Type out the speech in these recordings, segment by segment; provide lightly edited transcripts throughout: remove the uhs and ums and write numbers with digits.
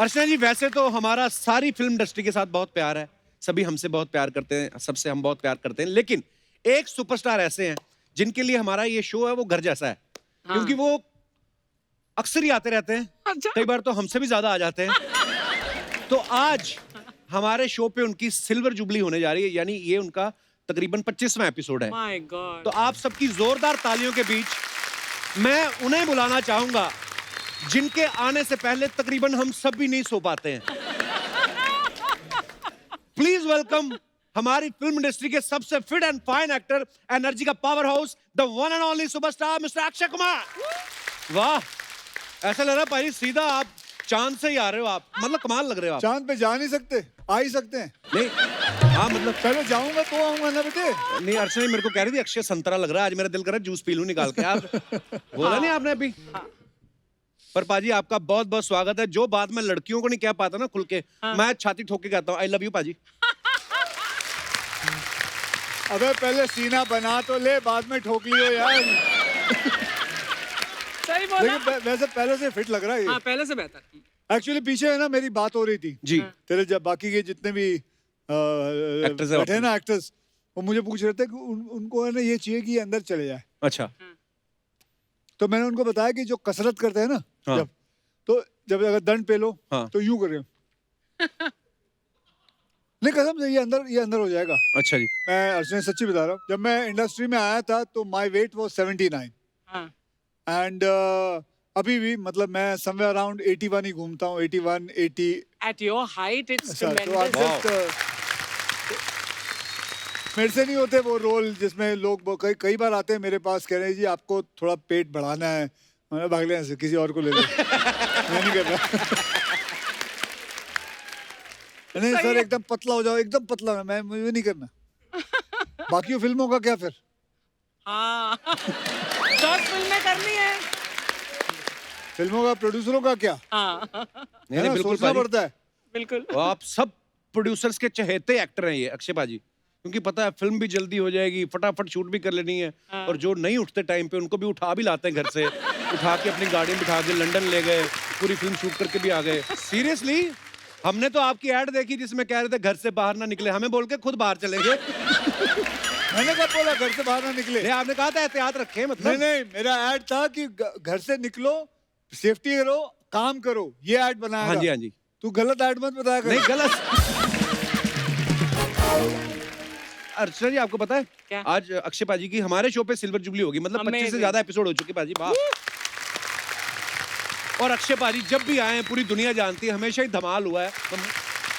अर्चना जी, वैसे तो हमारा सारी फिल्म इंडस्ट्री के साथ बहुत प्यार है, सभी हमसे बहुत प्यार करते हैं, सबसे हम बहुत प्यार करते हैं, लेकिन एक सुपरस्टार ऐसे हैं जिनके लिए हमारा ये शो है वो घर जैसा है। हाँ। क्योंकि वो अक्सर ही आते रहते हैं, अच्छा। कई बार तो हमसे भी ज्यादा आ जाते हैं। तो आज हमारे शो पे उनकी सिल्वर जुबली होने जा रही है, यानी ये उनका तकरीबन 25वां एपिसोड है। My God. तो आप सबकी जोरदार तालियों के बीच मैं उन्हें बुलाना चाहूंगा जिनके आने से पहले तकरीबन हम सब भी नहीं सो पाते हैं। प्लीज वेलकम हमारी फिल्म इंडस्ट्री के सबसे fit and fine actor, energy का powerhouse, the one and only superstar mister Akshay Kumar. वाह, ऐसा लग रहा है भाई सीधा आप चांद से ही आ रहे हो आप, मतलब कमाल लग रहे हो आप। चांद पे जा नहीं सकते, आ ही सकते हैं। नहीं, हाँ मतलब पहले जाऊंगा तो आऊंगा ना बेटे। नहीं, अर्चना मेरे को कह रही थी अक्षय संतरा लग रहा है आज, मेरा दिल कर रहा है जूस पी लूं निकाल के। आप बोला नहीं आपने अभी। पर पाजी आपका बहुत बहुत स्वागत है। जो बात मैं लड़कियों को नहीं कह पाता ना खुल के, मैं छाती ठोक के कहता हूँ आई लव यू पाजी। अबे पहले सीना बना तो ले, बाद में ठोक लियो यार। सही बोला। लेकिन वैसे पहले से फिट लग रहा है हाँ, ये। पहले से बेहतर। एक्चुअली पीछे है ना मेरी बात हो रही थी जी। तेरे, जब बाकी के जितने भी Actors हैं बैठे ना एक्टर्स, वो मुझे पूछ रहे थे कि उनको है ना ये चाहिए कि ये अंदर चले जाए। अच्छा। तो मैंने उनको बताया कि जो कसरत करते हैं ना, हाँ। जब अगर दंड पे लो हाँ। तो यूं करें। नहीं कसम से, ये अंदर हो जाएगा। अच्छा जी। मैं अर्चना सच्ची बता रहा हूँ, जब मैं इंडस्ट्री में आया था तो माय वेट वाज 79 हाँ। एंड अभी भी मतलब मैं समवेयर अराउंड 81 ही घूमता हूँ, 81 80। At your height, it's अच्छा, तो tremendous. मेरे से नहीं होते वो रोल जिसमें लोग कई बार आते हैं मेरे पास, कह रहे हैं जी आपको थोड़ा पेट बढ़ाना है, मैंने भाग लेने से किसी और को ले लो। मैं नहीं कर रहा। नहीं सर, एकदम पतला हो जाओ, एकदम पतला ना, मुझे नहीं करना। बाकी फिल्मों का क्या फिर? हाँ। 10 फिल्में करनी है। फिल्मों का प्रोड्यूसरों का क्या? हाँ। नहीं, नहीं, बिल्कुल सोचना पाजी। पड़ता है। बिल्कुल। और आप सब प्रोड्यूसर्स के चहेते एक्टर हैं ये अक्षय पाजी, क्योंकि पता है फिल्म भी जल्दी हो जाएगी, फटाफट शूट भी कर लेनी है। हाँ। और जो नहीं उठते टाइम पे उनको भी उठा भी लाते हैं घर से, उठा के अपनी गाड़ी में बिठा के लंदन ले गए, पूरी फिल्म शूट करके भी आ गए। सीरियसली, हमने तो आपकी ऐड देखी जिसमें कह रहे थे घर से बाहर ना निकले, हमें बोल के खुद बाहर चले गए। मैंने कब बोला घर से बाहर ना निकले? नहीं, आपने कहा था एहतियात रखें, मतलब नहीं, मेरा ऐड था कि घर से निकलो, सेफ्टी करो, काम करो, ये ऐड बनाया। हाँ जी, हाँ जी। तू गलत ऐड मत बताया कर। नहीं गलत। अर्चना जी आपको पता है क्या? आज अक्षय पाजी की हमारे शो पे सिल्वर जुबली होगी, मतलब 25 से Amazing. ज्यादा एपिसोड हो चुके पाजी। वाह। और अक्षय पाजी जब भी आए हैं पूरी दुनिया जानती है, हमेशा ही धमाल हुआ है। तो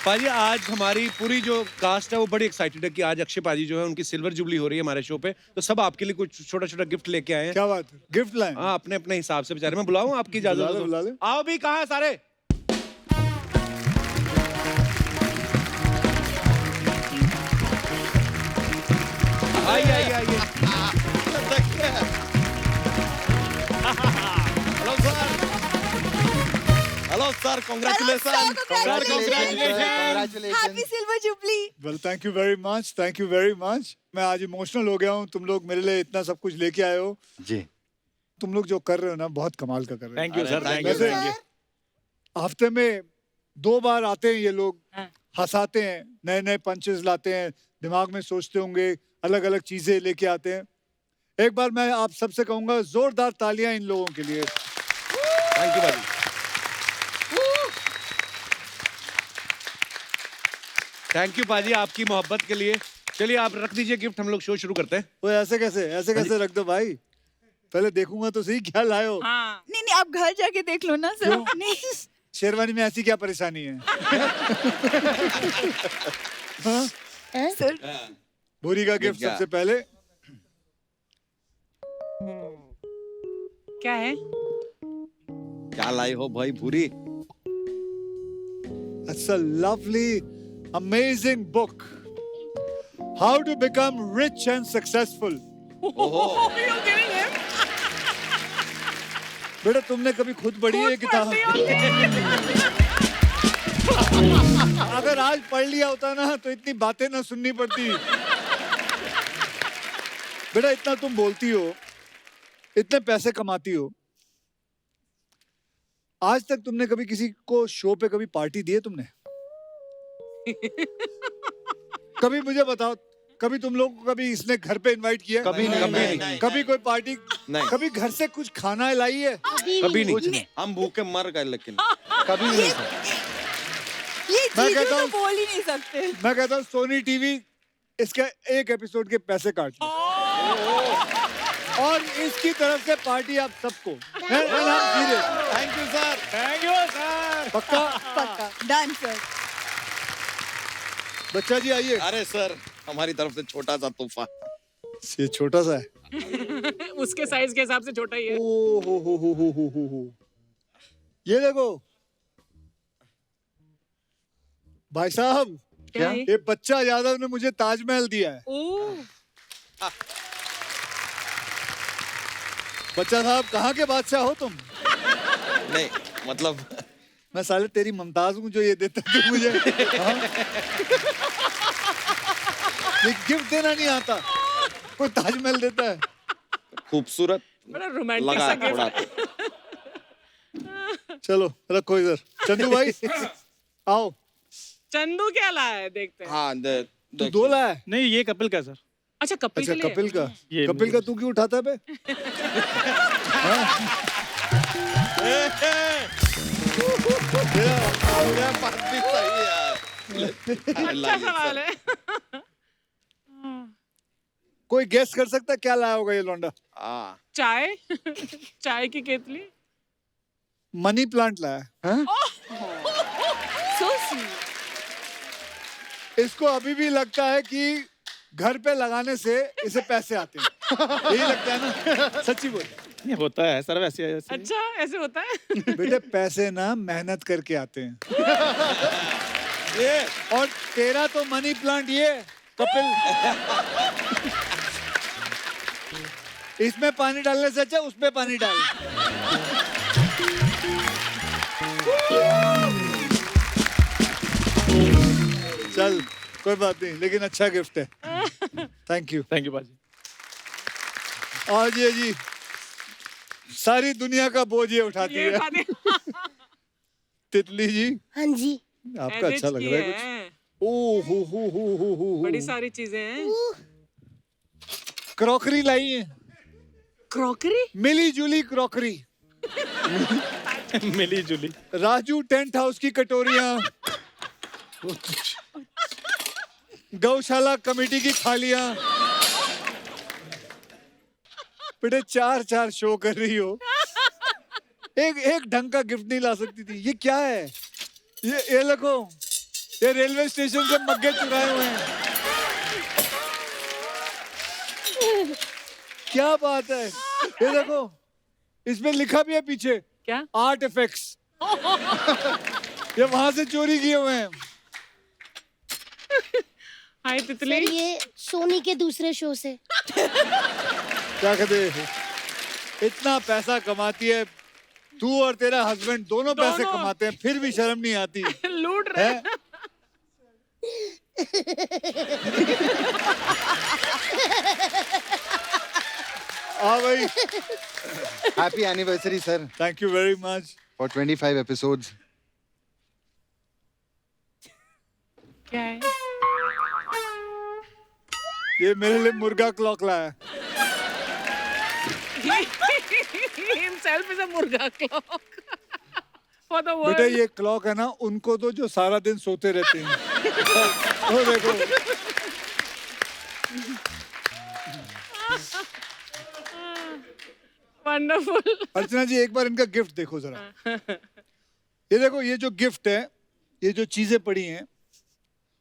पाजी आज हमारी पूरी जो कास्ट है वो बड़ी एक्साइटेड है कि आज अक्षय पाजी जो है उनकी सिल्वर जुबली हो रही है हमारे शो पे, तो सब आपके लिए कुछ छोटा छोटा गिफ्ट लेके आए हैं। क्या बात है, गिफ्ट लाए? हाँ, अपने अपने हिसाब से बेचारे। मैं बुलाऊं आपकी इजाजत बुला ले, हो बुला तो? ले। आओ भी, कहाँ है सारे? आइए आइए आइए। Hello sir, congratulations. Congratulations. Happy Silver Jubilee. Well thank you very much, thank you very much. मैं आज इमोशनल हो गया हूँ, तुम लोग मेरे लिए इतना सब कुछ लेके आए हो। जी। तुम लोग जो कर रहे हो ना, बहुत कमाल का कर रहे हो। Thank you sir, thank you. वैसे हफ्ते में 2 बार आते हैं ये लोग, हाँ। हंसाते हैं, नए नए पंचेस लाते हैं, दिमाग में सोचते होंगे, अलग अलग चीजें लेके आते हैं। एक बार मैं आप सबसे कहूंगा जोरदार तालियां इन लोगों के लिए। थैंक यू पाजी। थैंक यू पाजी आपकी मोहब्बत के लिए। चलिए आप रख दीजिए गिफ्ट, हम लोग शो शुरू करते हैं। वो ऐसे कैसे रख दो भाई, पहले देखूंगा तो सही क्या लाए हो। हाँ। नहीं आप घर जाके देख लो ना सर। क्यों? नहीं शेरवानी में ऐसी क्या परेशानी है? हाँ? सर, भूरी का गिफ्ट क्या? सबसे पहले। क्या है? क्या लाई हो भाई भूरी? It's a lovely, amazing book. How to become rich and successful. Oh, you're kidding him? बेटा तुमने कभी खुद पढ़ी है ये किताब? अगर आज पढ़ लिया होता ना तो इतनी बातें ना सुननी पड़ती। बेटा इतना तुम बोलती हो, इतने पैसे कमाती हो, आज तक तुमने कभी किसी को शो पे कभी पार्टी दी है तुमने? कभी मुझे बताओ, कभी तुम लोग को कभी इसने घर पे इनवाइट किया है? कभी नहीं। कभी कोई पार्टी, नहीं। कभी घर से कुछ खाना लाई है? कभी नहीं। हम भूखे मर गए लेकिन कभी नहीं। ये मैं जीजू कहता तो हूँ- बोल ही नहीं सकते। मैं कहता हूँ सोनी टीवी इसका एक एपिसोड के पैसे काट ले। और इसकी तरफ से पार्टी आप सबको। Thank you sir. Thank you sir. पक्का? पक्का डन सर। बच्चा जी आइए। अरे सर, हमारी तरफ से छोटा सा तोहफा। ये छोटा सा है। उसके साइज के हिसाब से छोटा ही है। ओ हो। ये देखो भाई साहब, क्या है? ये बच्चा यादव ने मुझे ताजमहल दिया है। ओह, बच्चा साहब कहाँ के बादशाह हो तुम? नहीं मतलब मैं साले तेरी मुमताज हूँ जो ये देता है तू मुझे। हाँ? ये गिफ्ट देना नहीं आता, कोई ताजमहल देता है। खूबसूरत बड़ा रोमांटिक लगा सा थोड़ा। गिफ्ट। चलो रखो इधर। चंदू भाई आओ। चंदू क्या लाया है, देखते हैं। हाँ तू दो लाया है? नहीं, ये कपिल का सर। अच्छा, कपिल अच्छा के लिए। कपिल का। ये कपिल का तू क्यों उठाता है बे? ये बात भी सही है। अच्छा सवाल है। कोई गेस कर सकता है क्या लाया होगा ये लौंडा? हाँ, चाय चाय की केतली। मनी प्लांट लाया है। So sweet. इसको अभी भी लगता है कि घर पे लगाने से इसे पैसे आते हैं। यही लगता है ना? सच्ची बोल। ये होता है सर, वैसे ऐसे। अच्छा, ऐसे होता है। बेटे पैसे ना मेहनत करके आते हैं। ये और तेरा तो मनी प्लांट ये कपिल, इसमें पानी डालने से अच्छा उसमें पानी डाल। चल कोई बात नहीं, लेकिन अच्छा गिफ्ट है। Thank you. थैंक यू बाजी। और ये जी सारी दुनिया का बोझ ये उठाती ये है। उठा दे। तितली जी हाँ जी। आपका अच्छा लग रहा है कुछ। ओ हो। बड़ी सारी चीजें हैं। क्रॉकरी लाई है, क्रॉकरी। मिली जुली क्रॉकरी। मिली जुली। राजू टेंट हाउस की कटोरियां, गौशाला कमेटी की थालियां। बेटे 4 शो कर रही हो, एक ढंग का गिफ्ट नहीं ला सकती थी? ये क्या है? ये देखो, ये रेलवे स्टेशन से मग्गे चुराए हुए हैं। क्या बात है? ये देखो, इसमें लिखा भी है पीछे क्या? Art effects. ये वहां से चोरी किए हुए हैं। हाय तितली। सर ये सोनी के दूसरे शो से। क्या कहते हैं? इतना पैसा कमाती है तू और तेरा हस्बैंड, दोनों पैसे दोनों। कमाते हैं, फिर भी शर्म नहीं आती लूट रहे है? हैं। हाँ भाई, Happy anniversary, sir, thank you very much. for 25 episodes. क्या है? ये मेरे लिए मुर्गा क्लॉक लाया है। Himself is a मुर्गा clock for the बेटा world. ये क्लॉक है ना उनको तो जो सारा दिन सोते रहते हैं। वो देखो, Wonderful. अर्चना जी एक बार इनका गिफ्ट देखो जरा। ये देखो, ये जो गिफ्ट है, ये जो चीजें पड़ी हैं,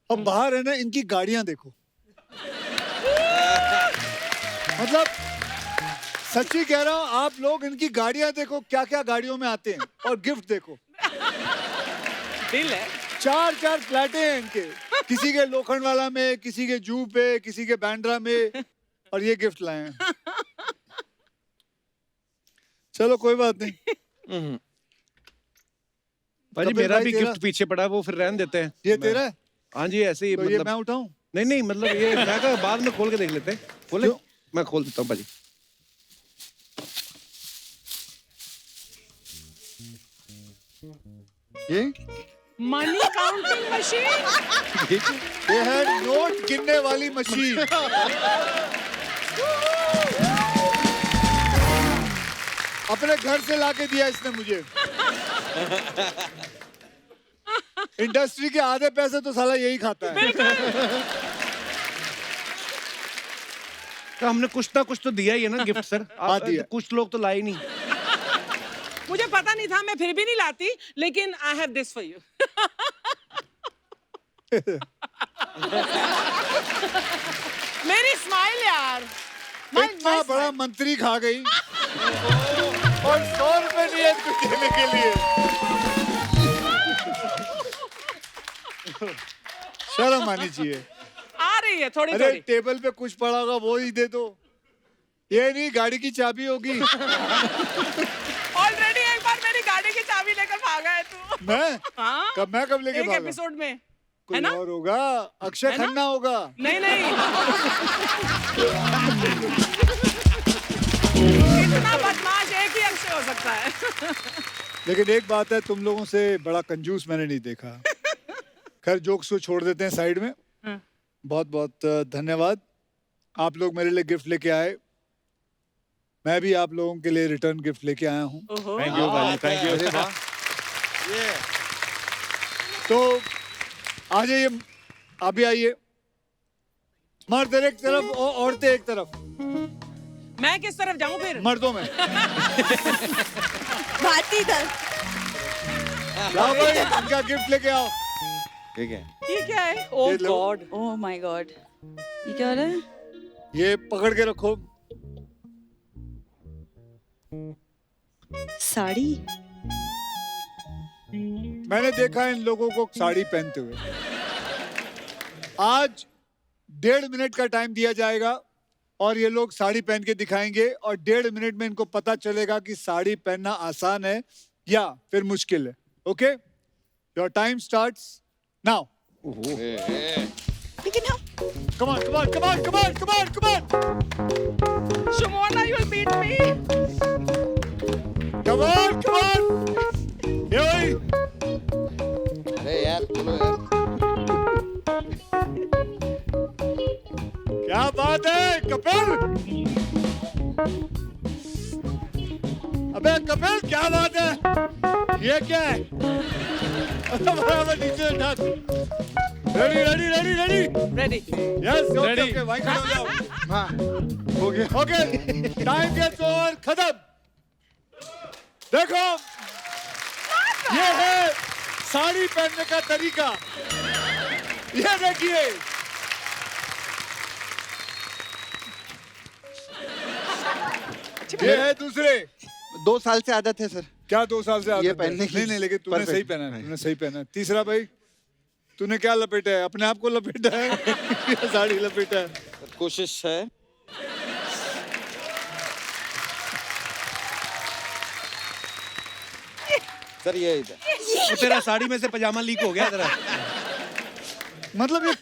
अब बाहर है ना इनकी गाड़ियां देखो। मतलब सच्ची कह रहा हूँ, आप लोग इनकी गाड़ियां देखो, क्या क्या गाड़ियों में आते हैं, और गिफ्ट देखो। दिल है। 4 फ्लैटे हैं इनके, किसी के लोखंड वाला में, किसी के जू पे, किसी के बैंड्रा में, और ये गिफ्ट लाए हैं। चलो कोई बात नहीं। बाजी कपिल मेरा भाई भी तेरा- गिफ्ट पीछे पड़ा है, वो फिर रहने देते हैं। ये तेरा है? हाँ जी, ऐसे ही तो ये मैं मतलब। उठाऊं? नहीं मतलब ये मैं कहा बाद में खोल के देख लेते हैं। खोले? क्यों? मैं खोल देता हूँ बाजी। ये मनी काउंटिंग मशीन। ये है नोट गिनने वाली मशीन। अपने घर से लाके दिया इसने मुझे। इंडस्ट्री के आधे पैसे तो साला यही खाता है। तो हमने कुछ तो दिया ही है ना गिफ्ट सर। हाँ, दिया। कुछ लोग तो लाए नहीं। मुझे पता नहीं था, मैं फिर भी नहीं लाती, लेकिन I have this for you. मेरी स्माइल यार। इतना बड़ा मंत्री खा गई और 100 रुपए नहीं है इसको देने के लिए। शर्म आनी चाहिए। आ रही है थोड़ी अरे थोड़ी। टेबल पे कुछ पड़ा होगा वो ही दे दो। ये नहीं गाड़ी की चाबी होगी। ऑलरेडी एक बार मेरी गाड़ी की चाबी लेकर भागा है तू। मैं हाँ? मैं कब लेके एक भागा? एपिसोड में कोई है ना? और होगा, अक्षय है ना? खन्ना होगा। नहीं नहीं। इतना बदमाश एक ही अक्षय हो सकता है। लेकिन एक बात है, तुम लोगों से बड़ा कंजूस मैंने नहीं देखा। खैर जोक्स को छोड़ देते हैं साइड में। बहुत बहुत धन्यवाद। आप लोग मेरे लिए गिफ्ट लेके आए, मैं भी आप लोगों के लिए रिटर्न गिफ्ट लेके आया हूँ। ओहो। थैंक यू भाई, थैंक यू। अरे वाह, तो आ जाइए, आप भी आइए। मर्द एक तरफ और औरतें एक तरफ। मैं किस तरफ जाऊं फिर? मर्दों में भारती दल। लाओ भाई, इनका गिफ्ट लेके आओ। ठीक है। ये क्या है? ओह ये लो। गॉड। ओह माय गॉड, ये क्या हो रहा है? ये पकड़ के रखो। साड़ी। मैंने देखा इन लोगों को साड़ी पहनते हुए। आज 1.5 मिनट का टाइम दिया जाएगा और ये लोग साड़ी पहन के दिखाएंगे और 1.5 मिनट में इनको पता चलेगा कि साड़ी पहनना आसान है या फिर मुश्किल है। Okay, your time starts now. लेकिन हम come on come on come on come on come on come on Shimona, you'll beat me. Come on come on. ये भाई, अरे यार चलो यार। क्या बात है कपिल। अबे कपिल, क्या बात है? ये क्या है? बराबर नीचे ढक। Ready ready ready ready. Ready. Yes okay okay, वहीं खड़े हो जाओ। हाँ हो गया। ओके, टाइम गेट्स ओवर, खत्म। देखो, ये है साड़ी पहनने का तरीका। ये देखिए, ये है दूसरे। 2 साल से आदत है सर। क्या 2 साल से आदत ये है? पहनने की नहीं नहीं, लेकिन तूने perfect। सही पहना है, तूने सही पहना है। तीसरा भाई, तूने क्या लपेटा है? अपने आप को लपेटा है या साड़ी लपेटा है? कोशिश है। सर ये इधर। तो तेरा साड़ी में से पजामा लीक हो गया तेरा। मतलब ये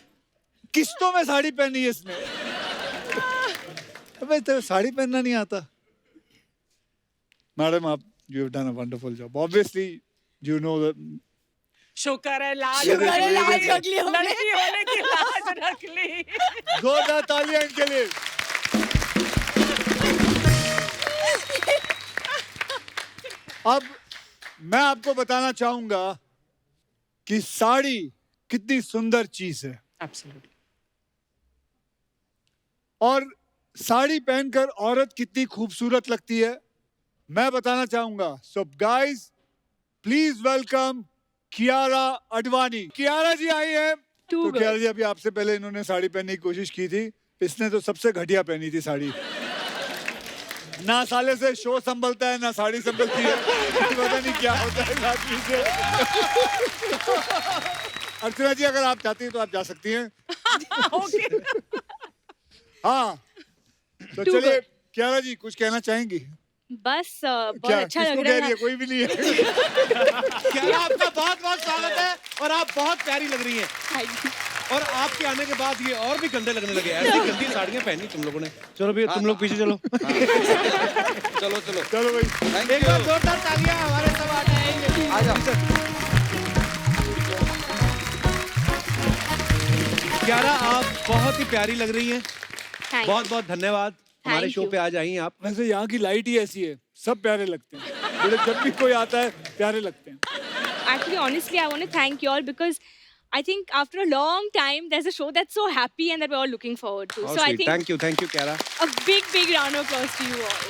किस्तों में साड़ी पहनी है इसने। अबे तेरे साड़ी पहनना नहीं आता? मैडम, आप you have done a wonderful job. Obviously you know the शुक्र है लाज शुक्र है रख लाज ली। रख ली हमने। लड़की होने की लाज रख ली। जोरदार तालियां इनके लिए। अब मैं आपको बताना चाहूंगा कि साड़ी कितनी सुंदर चीज है Absolutely. और साड़ी पहनकर औरत कितनी खूबसूरत लगती है, मैं बताना चाहूंगा। So guys, please welcome Kiara Advani. Kiara ji आई है। तो कियारा जी, अभी आपसे पहले इन्होंने साड़ी पहनने की कोशिश की थी। इसने तो सबसे घटिया पहनी थी साड़ी। ना साले से शो संभलता है, ना साड़ी संभलती है। पता नहीं क्या होता है इस आदमी से। अर्चना जी, अगर आप चाहती हैं तो आप जा सकती हैं। Okay. हाँ, तो चलिए कियारा जी, कुछ कहना चाहेंगी? बस बहुत क्या अच्छा किसको लग कह रहा रही है। है? कोई भी नहीं है। क्या आपका बहुत बहुत स्वागत है और आप बहुत प्यारी लग रही हैं। और आपके आने के बाद ये और भी गंदे लगने लगे। ऐसी गंदी साड़ियां पहनी तुम लोगों ने। चलो भैया, तुम लोग पीछे चलो। चलो चलो। चलो भाई, थैंक एक बार यू। जोरदार तालियां हमारे सब आर्टिस्ट आ जाओ। क्यारा, आप बहुत ही प्यारी लग रही हैं। Thank बहुत बहुत धन्यवाद हमारे Thank शो you. पे आज आई हैं आप। वैसे यहाँ की लाइट ही ऐसी है, सब प्यारे लगते हैं। बेटे जब भी कोई आता है प्यारे लगते हैं। Actually, honestly, I want to thank you all because I think after a long time, there's a show that's so happy and that we're all looking forward to. How So I sweet. think Thank you Kyara. a big round of applause to you all.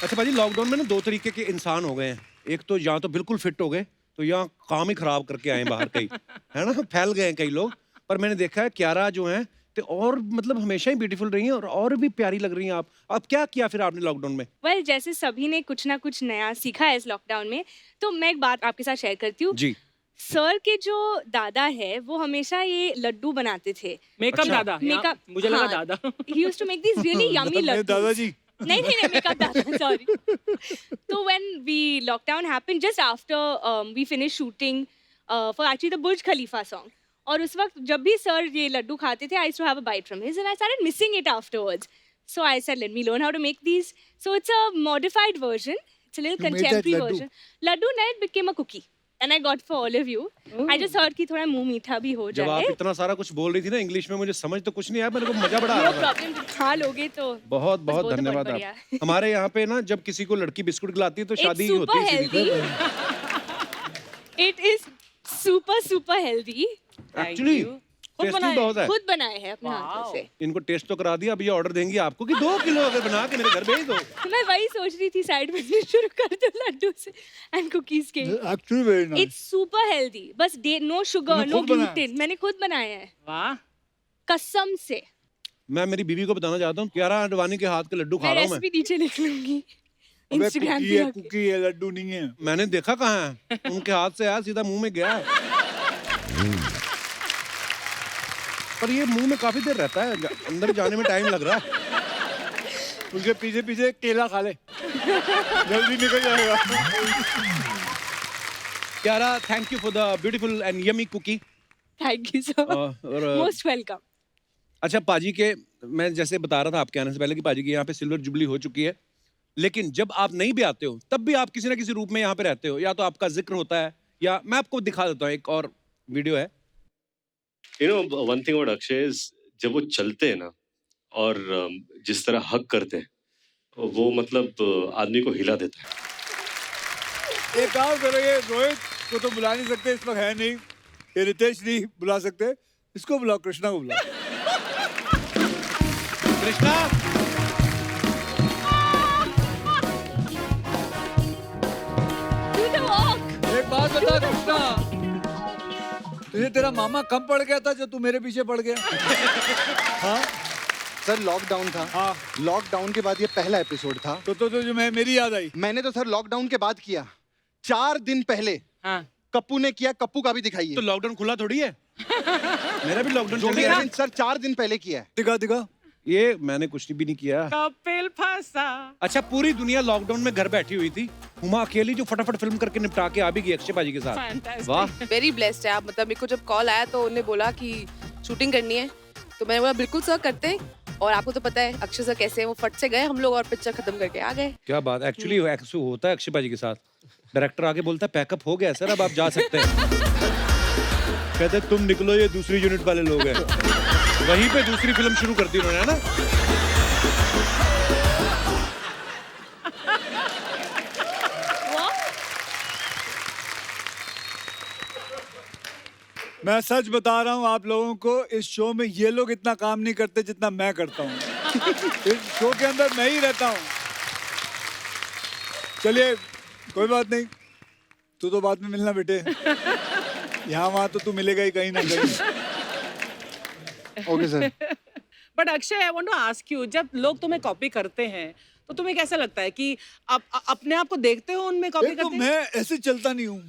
अच्छा भाजी, lockdown में ना दो तरीके के इंसान हो गए हैं। एक तो यहाँ तो बिल्कुल फिट हो गए, तो यहाँ काम ही खराब करके आए बाहर कई, है ना, फैल गए हैं कई लोग। पर मैंने देखा है क्यारा जो है तो और मतलब हमेशा ही ब्यूटीफुल रही हैं और भी प्यारी लग रही हैं आप। अब क्या किया फिर आपने लॉकडाउन में? Well, जैसे सभी ने कुछ ना कुछ नया सीखा है इस लॉकडाउन में, तो मैं एक बात आपके साथ शेयर करती हूँ। जी। सर के जो दादा है वो हमेशा ये लड्डू बनाते थे। मेकअप अच्छा। दादा Makeup- मुझे लगा हाँ। दादा He used to make these really yummy मेरे laddus. दादाजी। नहीं मेकअप दादा, sorry. So when we lockdown happened, just after we finished shooting for actually the Burj Khalifa song. और उस वक्त जब भी सर ये लड्डू खाते थे, I used to have a bite from his and I started missing it afterwards. So I said, let me learn how to make these. So it's a modified version. It's a little You made that contemporary laddu? version. Laddu na, it became a cookie. And I got for all of you. I just heard कि थोड़ा मुंह मीठा भी हो जब आप जाए. इतना सारा कुछ बोल रही थी ना इंग्लिश में, मुझे समझ तो कुछ नहीं आया, मेरे को मजा बड़ा आ No रहा था। problem, जब खा लोगे तो. बहुत बहुत वो तो धन्यवाद बहुत आप। हमारे यहाँ पे ना जब किसी को लड़की बिस्कुट खिलाती है तो शादी It's ही super होती है सीधी। healthy. It is super healthy. Actually tasty बहुत है। खुद बनाए हैं अपने हाथों से। इनको टेस्ट तो करा दिया, अब ये ऑर्डर देंगी आपको कि 2 किलो अगर बना के मेरे घर भेज दो। तो मैं वही सोच रही थी साइड बिजनेस शुरू कर दो लड्डू से एंड कुकीज के। Actually very nice. It's super healthy, बस नो शुगर, तुमने नो खुद बनाया? ग्लूटेन। मैंने खुद बनाया है वाह कसम से। मैं मेरी बीवी को बताना चाहता हूँ, क्यारा आडवाणी के हाथ के लड्डू खा मैं रहा हूँ मैं। रेसिपी नीचे लिख लूंगी अबे इंस्टाग्राम कुकी पे है, जाके। कुकी है, लड्डू नहीं है। मैंने देखा कहाँ है, उनके हाथ से आया सीधा मुंह में गया। पर ये मुंह में काफी देर रहता है, अंदर जाने में टाइम लग रहा है। उसके पीछे पीछे केला खा ले, जल्दी निकल जाएगा। Kiara, thank you for the beautiful and yummy cookie. Thank you so much, और मोस्ट वेलकम। अच्छा पाजी के, मैं जैसे बता रहा था आपके आने से पहले कि पाजी की यहाँ पे सिल्वर जुबली हो चुकी है, लेकिन जब आप नहीं भी आते हो तब भी आप किसी ना किसी रूप में यहाँ पे रहते हो। या तो आपका जिक्र होता है, या मैं आपको दिखा देता हूँ, एक और वीडियो है। You know, one thing about Akshay is जब वो चलते हैं ना और जिस तरह हक करते हैं वो मतलब आदमी को हिला देता है। एक काम करो, ये रोहित को तो बुला नहीं सकते, इस वक्त है नहीं। ये रितेश नहीं बुला सकते, इसको बुलाओ, कृष्णा को बुलाओ। Krishna, do the walk. एक बात बता कृष्णा, तुझे तेरा मामा कम पड़ गया था जो तू मेरे पीछे पड़ गया? हाँ सर लॉकडाउन था। हाँ, लॉकडाउन के बाद ये पहला एपिसोड था। तो जो मैं मेरी याद आई। मैंने तो सर लॉकडाउन के बाद किया। 4 दिन पहले हाँ कप्पू ने किया, कप्पू का भी दिखाइए। तो लॉकडाउन खुला थोड़ी है। मेरा भी लॉकडाउन जो चल भी गया। है, सर 4 दिन पहले किया है। दिखा दिखा। ये मैंने कुछ भी नहीं किया। कपिल फंसा। अच्छा, पूरी दुनिया लॉकडाउन में घर बैठी हुई थी, हुमा अकेली जो फटाफट फिल्म करके निपटा के आ भी गई अक्षय पाजी के साथ। Fantastic. वाह। वेरी ब्लेस्ड है आप। मतलब मेरे को जब कॉल आया तो उन्होंने बोला कि शूटिंग करनी है, तो मैंने बोला बिल्कुल सर करते हैं। और आपको तो पता है अक्षय सर कैसे हैं, वो फट से गए हम लोग और पिक्चर खत्म करके आ गए। क्या बात, एक्चुअली होता है अक्षय पाजी के साथ। डायरेक्टर आके बोलता है पैकअप हो गया सर, अब आप जा सकते हैं। कहते तुम निकलो, ये दूसरी यूनिट वाले लोग हैं। वहीं पे दूसरी फिल्म शुरू कर दी उन्होंने, है ना। मैं सच बता रहा हूँ आप लोगों को, इस शो में ये लोग इतना काम नहीं करते जितना मैं करता हूँ। इस शो के अंदर मैं ही रहता हूँ। चलिए कोई बात नहीं, तू तो बाद में मिलना बेटे। यहाँ वहाँ तो तू मिलेगा ही कहीं ना कहीं। Okay sir. But Akshay, I want to ask you, जब लोग तुम्हें कॉपी करते हैं तो तुम्हें कैसा लगता है कि आप अपने आप को देखते हो उनमें कॉपी एक तो करते हैं? मैं ऐसे चलता नहीं हूँ।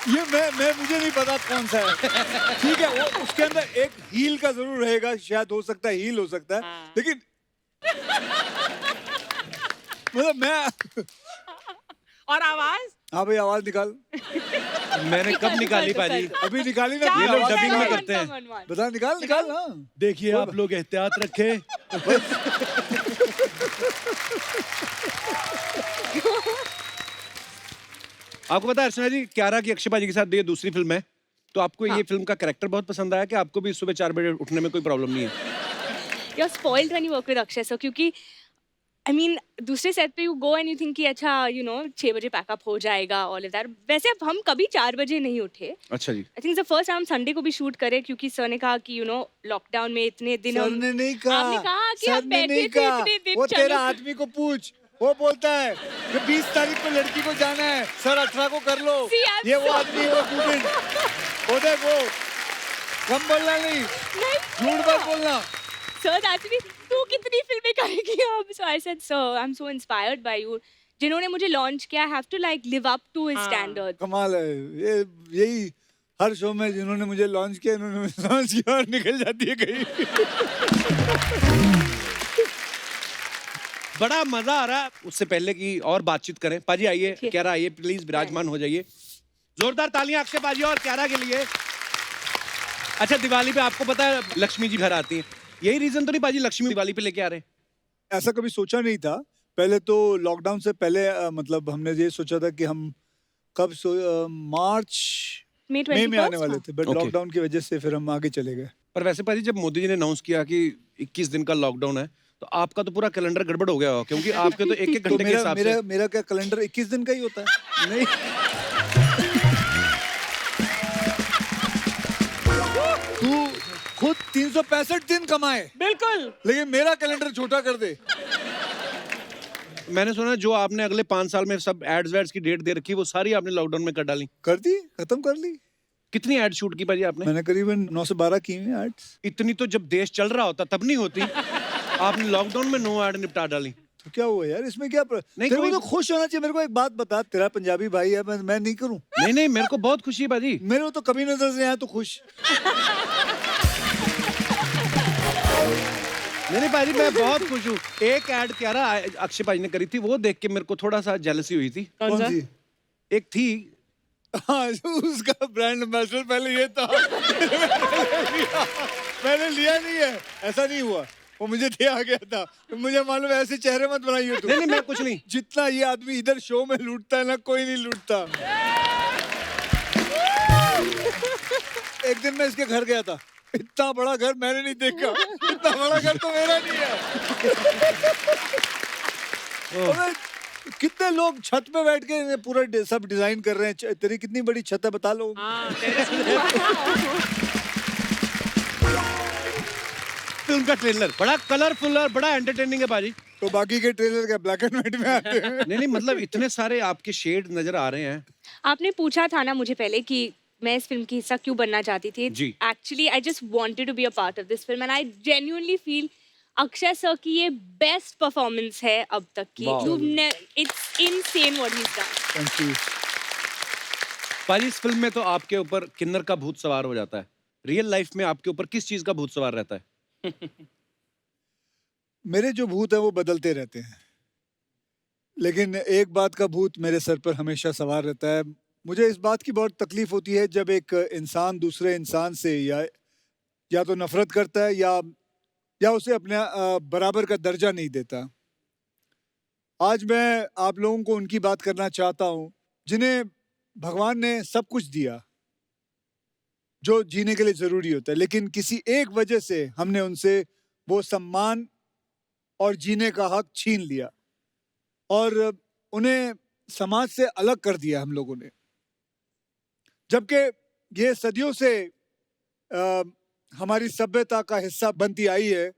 ये मैं मुझे नहीं पता कौन सा है। ठीक है, वो उसके अंदर एक हील का जरूर रहेगा, शायद हो सकता है हील हो सकता है, हाँ। लेकिन मतलब मैं। और आवाज? हाँ भाई आवाज निकाल। मैंने कब निकाली पाजी? अभी निकाली ना। ये लोग आवाज डबिंग में निकाल। करते हैं। बता, निकाल निकाल। हाँ देखिए आप लोग एहतियात रखें। आपको पता है अर्चना जी, क्यारा की अक्षय पाजी के साथ ये दूसरी फिल्म है, तो आपको ये फिल्म का कैरेक्टर बहुत पसंद आया कि आपको भी सुबह 4 बजे उठने में कोई प्रॉब्लम नहीं है? You're spoiled when you work with Akshay sir, क्योंकि I mean, दूसरे सेट पे you go and you think कि अच्छा 6 बजे पैकअप हो जाएगा ऑल ऑफ दैट। वैसे अब हम कभी 4 बजे नहीं उठे। अच्छा जी। आई थिंक द फर्स्ट हम संडे को भी शूट करे, क्योंकि सर ने कहा कि लॉकडाउन में इतने दिन सर हम ने नहीं कहा, आपने कहा कि सर आप ने बैठे नहीं थे कहा, इतने दिन, वो चलो। तेरा आदमी को पूछ, वो बोलता है कि 20 तारीख को लड़की को जाना है, सर 18 को कर लो। See, I'm ये वो so- आदमी है, वो स्टूडेंट, वो देख वो, कम बोलना नहीं, झूठ मत बोलना। सर एक्चुअली तू कितनी फिल्में करेगी अब? So I said sir I am so inspired by you, जिन्होंने मुझे लॉन्च किया, I have to like live up to his standard. कमाल है, ये यही हर शो में जिन्होंने मुझे लॉन्च किया, इन्होंने मुझे लॉन्च किया और निकल जाती है कहीं। बड़ा मजा आ रहा है। उससे पहले की और बातचीत करें, पाजी आइए, क्यारा आइए, प्लीज विराजमान हो जाइए। जोरदार तालियां अक्षय पाजी और क्यारा के लिए। अच्छा, दिवाली पे आपको पता है लक्ष्मी जी घर आती हैं, यही रीजन तो नहीं पाजी लक्ष्मी दिवाली पे लेके आ रहे हैं? ऐसा कभी सोचा नहीं था। पहले तो लॉकडाउन से पहले मतलब हमने ये सोचा था कि हम कब मार्च मई मई में आने वाले थे, बट Okay. लॉकडाउन की वजह से फिर हम आगे चले गए। पर वैसे पाजी जब मोदी जी ने अनाउंस किया कि 21 दिन का लॉकडाउन है, तो आपका तो पूरा कैलेंडर गड़बड़ हो गया होगा, क्योंकि आपके तो एक एक तो घंटे के मेरा हिसाब मेरा से। मेरा क्या कैलेंडर 21 दिन का ही होता है? नहीं, तू खुद 365 दिन कमाए, बिल्कुल। लेकिन मेरा कैलेंडर छोटा कर दे। मैंने सुना जो आपने अगले 5 साल में सब एड्स वेड्स की डेट दे रखी, वो सारी आपने लॉकडाउन में कर डाली। कर दी, खत्म कर ली। कितनी एड शूट की पाजी आपने? मैंने करीबन 9 से 12 की हैं एड्स। इतनी तो जब देश चल रहा होता तब नहीं होती। आपने लॉकडाउन में 9 एड निपटा डाली। तो क्या हुआ यार, इसमें क्या नहीं, तेरे को कोई- तो खुश होना चाहिए। मेरे को एक बात बता, तेरा पंजाबी भाई है, मैं नहीं करूं? नहीं नहीं, मेरे को बहुत खुशी है पाजी। मेरे को तो कभी नजर नहीं आया तो खुश। नहीं पाजी, मैं बहुत खुश हूँ। एक एड क्यारा अक्षय पाजी ने करी थी, वो देख के मेरे को थोड़ा सा जेलसी हुई थी। कौन सी? एक थी, हाँ, उसका ब्रांड एम्बेसडर पहले ये था। मैंने लिया नहीं है, ऐसा नहीं हुआ, वो मुझे दिया गया था। मुझे मालूम है, ऐसे चेहरे मत बनाइए तुम। नहीं नहीं, मैं कुछ नहीं। जितना ये आदमी इधर शो में लूटता है ना, कोई नहीं लूटता। एक दिन मैं इसके घर गया था, इतना बड़ा घर मैंने नहीं देखा। इतना बड़ा घर तो मेरा नहीं है। अबे, कितने लोग छत पे बैठ के पूरा सब डिजाइन कर रहे हैं। तेरी कितनी बड़ी छत है बता लो। फिल्म का ट्रेलर बड़ा कलरफुल और बड़ा एंटरटेनिंग है पाजी। तो बाकी के ट्रेलर क्या ब्लैक एंड व्हाइट में आते हैं? नहीं नहीं, मतलब इतने सारे आपके शेड नजर आ रहे हैं। आपने पूछा था ना मुझे पहले कि मैं इस फिल्म की हिस्सा क्यों बनना चाहती थी। जी। Actually I just wanted to be a part of this film and I genuinely feel Akshay sir की ये बेस्ट परफॉर्मेंस है अब तक की। It's insane what he is done. Thank you. पाजी, इस फिल्म में तो आपके ऊपर किन्नर का भूत सवार हो जाता है। रियल लाइफ में आपके ऊपर किस चीज का भूत सवार रहता है? मेरे जो भूत है वो बदलते रहते हैं, लेकिन एक बात का भूत मेरे सर पर हमेशा सवार रहता है। मुझे इस बात की बहुत तकलीफ होती है जब एक इंसान दूसरे इंसान से या तो नफरत करता है या उसे अपने बराबर का दर्जा नहीं देता। आज मैं आप लोगों को उनकी बात करना चाहता हूँ जिन्हें भगवान ने सब कुछ दिया जो जीने के लिए जरूरी होता है, लेकिन किसी एक वजह से हमने उनसे वो सम्मान और जीने का हक छीन लिया और उन्हें समाज से अलग कर दिया हम लोगों ने। जबकि ये सदियों से हमारी सभ्यता का हिस्सा बनती आई है,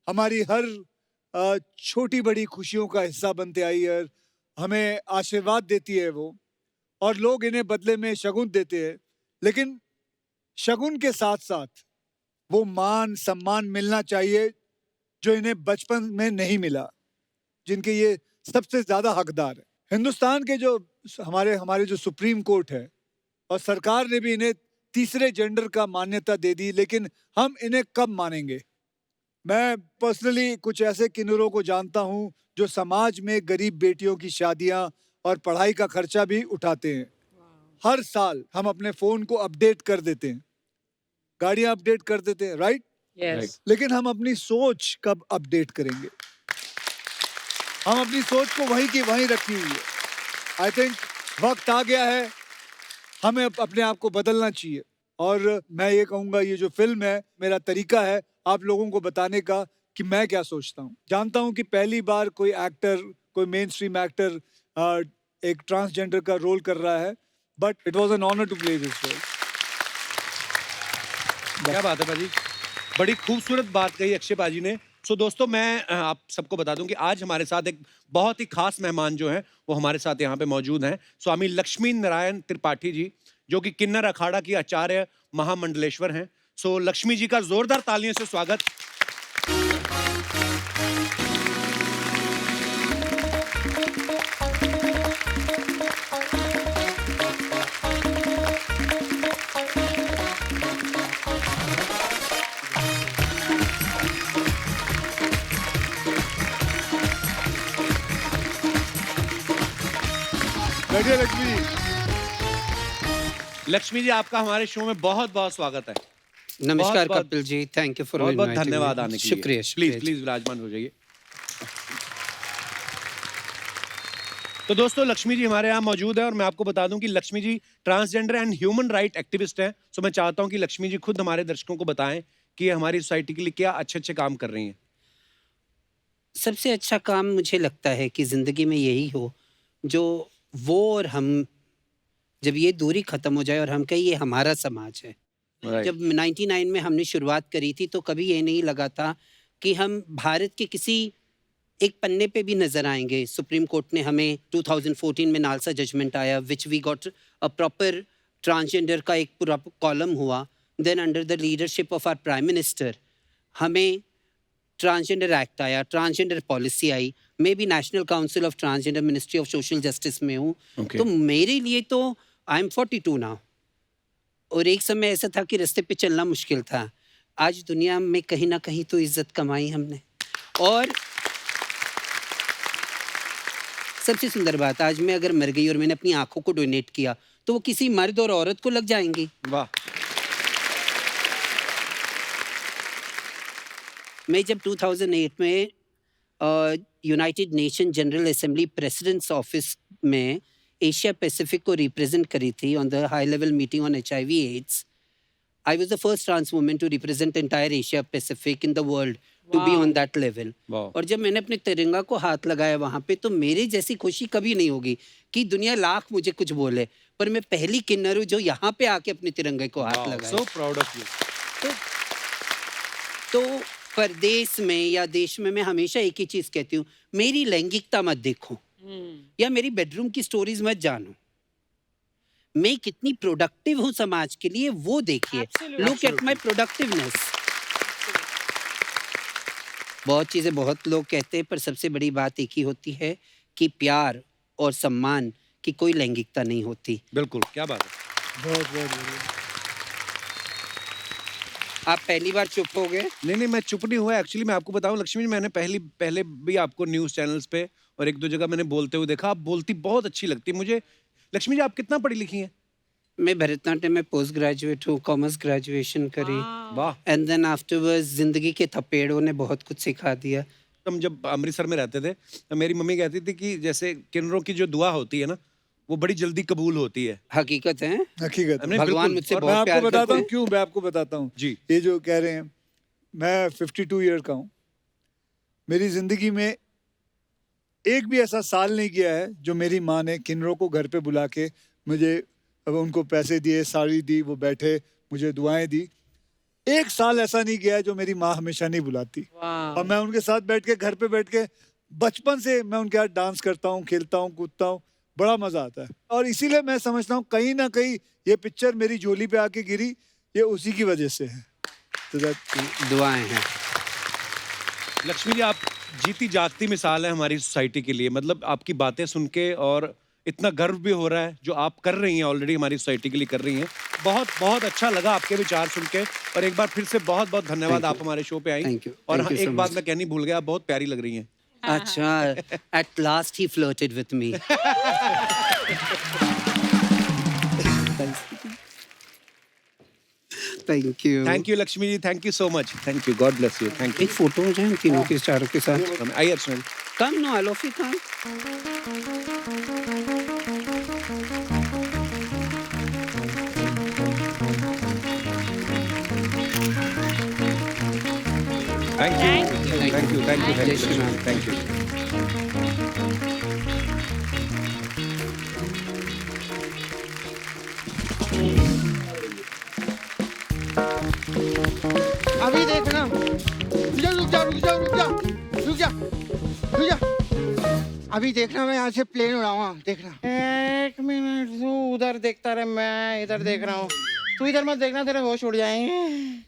हमारी हर छोटी बड़ी खुशियों का हिस्सा बनते आई है, हमें आशीर्वाद देती है वो, और लोग इन्हें बदले में शगुन देते हैं। लेकिन शगुन के साथ साथ वो मान सम्मान मिलना चाहिए जो इन्हें बचपन में नहीं मिला, जिनके ये सबसे ज्यादा हकदार है। हिंदुस्तान के जो हमारे जो सुप्रीम कोर्ट है और सरकार ने भी इन्हें तीसरे जेंडर का मान्यता दे दी, लेकिन हम इन्हें कब मानेंगे? मैं पर्सनली कुछ ऐसे किन्नरों को जानता हूं जो समाज में गरीब बेटियों की शादियां और पढ़ाई का खर्चा भी उठाते हैं। हर साल हम अपने फोन को अपडेट कर देते हैं, गाड़ियां अपडेट कर देते हैं, राइट? यस। लेकिन हम अपनी सोच कब अपडेट करेंगे? हम अपनी सोच को वहीं की वहीं रखी हुई है। आई थिंक वक्त आ गया है, हमें अपने आप को बदलना चाहिए। और मैं ये कहूँगा, ये जो फिल्म है, मेरा तरीका है आप लोगों को बताने का कि मैं क्या सोचता हूँ। जानता हूँ कि पहली बार कोई एक्टर, कोई मेन स्ट्रीम एक्टर एक ट्रांसजेंडर का रोल कर रहा है, but it was an honour to play this role. क्या बात है पाजी, बड़ी खूबसूरत बात कही अक्षय पाजी ने। सो दोस्तों, मैं आप सबको बता दूं कि आज हमारे साथ एक बहुत ही खास मेहमान जो हैं वो हमारे साथ यहाँ पे मौजूद हैं। स्वामी लक्ष्मी नारायण त्रिपाठी जी, जो कि किन्नर अखाड़ा की आचार्य महामंडलेश्वर हैं। सो लक्ष्मी जी का जोरदार तालियों से स्वागत। बैठिए लक्ष्मी जी। लक्ष्मी जी, आपका हमारे शो में बहुत बहुत स्वागत है। नमस्कार बहुत- Kapil ji, thank you for बहुत बहुत धन्यवाद आने के लिए। शुक्रिया प्लीज प्लीज विराजमान हो जाइए। तो दोस्तों, लक्ष्मी जी हमारे यहाँ मौजूद है और मैं आपको बता दूं कि Lakshmi ji transgender and human right activist हैं। सो मैं चाहता हूं कि लक्ष्मी जी खुद हमारे दर्शकों को बताएं कि ये हमारी सोसाइटी के लिए क्या अच्छे अच्छे काम कर रही हैं। सबसे अच्छा काम मुझे लगता है कि जिंदगी में यही हो, जो वो और हम, जब ये दूरी खत्म हो जाए और हम कहें ये हमारा समाज है। जब 99 में हमने शुरुआत करी थी तो कभी ये नहीं लगा था कि हम भारत के किसी एक पन्ने पे भी नजर आएंगे। सुप्रीम कोर्ट ने हमें 2014 में नालसा जजमेंट आया, which we got a proper transgender का एक पूरा कॉलम हुआ। Then under the leadership of our prime minister हमें ट्रांसजेंडर एक्ट आया, ट्रांसजेंडर पॉलिसी आई। मैं भी national council of transgender ministry of social justice में हूँ। तो मेरे लिए तो आई एम 42 नाउ, और एक समय ऐसा था कि रास्ते पे चलना मुश्किल था। आज दुनिया में कहीं ना कहीं तो इज्जत कमाई हमने। और सबसे सुंदर बात, आज मैं अगर मर गई और मैंने अपनी आंखों को डोनेट किया तो वो किसी मर्द और औरत को लग जाएंगी। वाह। मैं जब 2008 में United Nation General Assembly president's office में एशिया पैसिफिक को रिप्रेजेंट करी थी on the high level meeting on HIV AIDS, I was the first trans woman to represent entire Asia Pacific in the world to be on that level. और जब मैंने अपने तिरंगा को हाथ लगाया वहां पे, तो मेरे जैसी खुशी कभी नहीं होगी कि दुनिया लाख मुझे कुछ बोले, पर मैं पहली किन्नर हूँ जो यहाँ पे आके अपने तिरंगे को हाथ लगाया। So proud of you. तो परदेश में या देश में मैं हमेशा एक ही चीज कहती हूँ, मेरी लैंगिकता मत देखो या मेरी बेडरूम की स्टोरीज मत जानो, मैं कितनी प्रोडक्टिव हूँ समाज के लिए वो देखिए। Look at my productiveness. बहुत चीजें बहुत लोग कहते हैं, पर सबसे बड़ी बात एक ही होती है कि प्यार और सम्मान की कोई लैंगिकता नहीं होती। बिल्कुल, क्या बात है। बहुत बहुत बढ़िया। आप पहली बार चुप हो गए? नहीं, मैं चुप नहीं हुआ। एक्चुअली मैं आपको बताऊं लक्ष्मी जी, मैंने पहले भी आपको न्यूज़ चैनल्स पे और एक दो जगह मैंने बोलते हुए देखा। आप बोलती बहुत अच्छी लगती मुझे। लक्ष्मी जी, आप कितना पढ़ी लिखी हैं? मैं भरतनाट्यम में पोस्ट ग्रेजुएट हूँ, कॉमर्स ग्रेजुएशन करी। वाह। एंड देन आफ्टरवर्ड्स जिंदगी के थपेड़ों ने बहुत कुछ सिखा दिया। हम जब अमृतसर में रहते थे तो मेरी मम्मी कहती थी कि जैसे किन्नरों की जो दुआ होती है ना, वो बड़ी जल्दी कबूल होती है। हकीकत है, हकीकत है। नहीं, भगवान बिल्कुल। मुझसे और मैं बहुत आपको प्यार बताता करते हूँ हैं। क्यों, मैं आपको बताता हूँ जी। ये जो कह रहे हैं, मैं 52 ईयर का हूँ। मेरी जिंदगी में एक भी ऐसा साल नहीं गया है जो मेरी माँ ने किन्नरों को घर पे बुला के मुझे, अब उनको पैसे दिए, साड़ी दी, वो बैठे मुझे दुआएं दी। एक साल ऐसा नहीं गया है जो मेरी माँ हमेशा नहीं बुलाती। और मैं उनके साथ बैठ के, घर पे बैठ के, बचपन से मैं उनके साथ डांस करता हूँ, खेलता हूँ, कूदता हूँ, बड़ा मजा आता है। और इसीलिए मैं समझता हूँ कहीं ना कहीं ये पिक्चर मेरी झोली पे आके गिरी, ये उसी की वजह से है। तो दुआएं हैं। लक्ष्मी जी, आप जीती जागती मिसाल है हमारी सोसाइटी के लिए। मतलब आपकी बातें सुन के और इतना गर्व भी हो रहा है जो आप कर रही हैं, ऑलरेडी हमारी सोसाइटी के लिए कर रही हैं। बहुत बहुत अच्छा लगा आपके विचार सुन के। और एक बार फिर से बहुत बहुत धन्यवाद, आप हमारे शो पे आई। Thank you. और Thank you एक so बात much. मैं कहनी भूल गया, आप बहुत प्यारी लग रही हैं। अच्छा, at last he flirted with me. Thank you. Thank you Lakshmi ji, thank you so much, thank you, God bless you, thank एक फोटो हो जाए हम तीनों के चारों के साथ। यू। आइए Archana. Come no all of you come. Thank you, thank you, thank you, Jai Shri Ram. Thank you. अभी देखना, रुक जा रुक जा रुक जा रुक जा रुक जा रुक जा, अभी देखना मैं यहाँ से प्लेन उड़ाऊंगा, देखना। एक मिनट, तू उधर देखता रहे, मैं इधर देख रहा हूँ। तू इधर मत देखना, तेरे होश उड़ जाएंगे।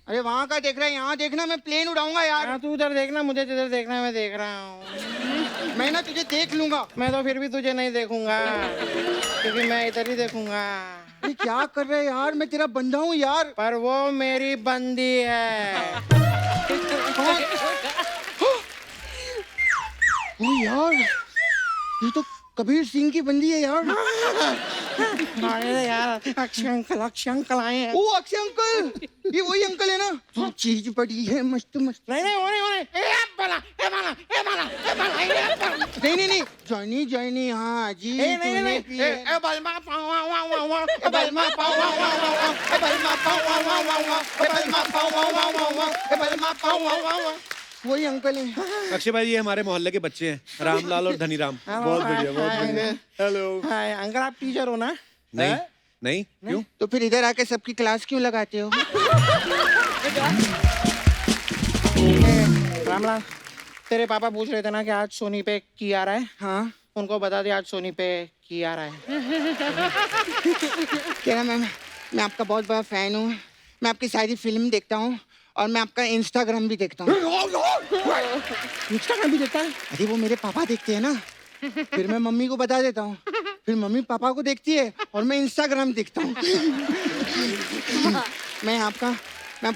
अरे वहाँ का देख रहा है, यहाँ देखना, मैं प्लेन उड़ाऊंगा यार। हाँ, तू उधर देखना, मुझे जिधर देखना है मैं देख रहा हूँ। मैं ना तुझे देख लूंगा। मैं तो फिर भी तुझे नहीं देखूंगा, क्योंकि मैं इधर ही देखूंगा। अरे क्या कर रहे हैं यार, मैं तेरा बंदा हूँ यार। पर वो मेरी बंदी है। ओ यार, ये तो कबीर सिंह की बंदी है यार। अरे यार, अक्षय अंकल आए हैं। ओ अक्षय अंकल, ये वही अंकल है ना, तो चीज बड़ी है मस्त मस्त। नहीं नहीं, हो नहीं। नहीं नहीं, जॉनी जॉनी, हाँ जी। नहीं, बलमा वही अंकल है। अक्षय भाई, ये हमारे मोहल्ले के बच्चे हैं, रामलाल और धनीराम। बहुत बढ़िया, बहुत बढ़िया। हेलो। हाय अंकल, आप टीचर हो ना? नहीं नहीं, क्यों? तो फिर इधर आके सबकी क्लास क्यों लगाते हो? रामलाल, तेरे पापा पूछ रहे थे ना कि आज सोनी पे की आ रहा है। हाँ, उनको बता दे आज सोनी पे की आ रहा है। क्या मैम, मैं आपका बहुत बड़ा फैन हूँ। मैं आपकी सारी फिल्म देखता हूँ और मैं आपका इंस्टाग्राम भी देखता हूँ। इंस्टाग्राम भी देखता है? अरे वो मेरे पापा देखते हैं ना, फिर मैं मम्मी को बता देता हूँ, फिर मम्मी पापा को देखती है और मैं इंस्टाग्राम देखता हूँ। मैं आपका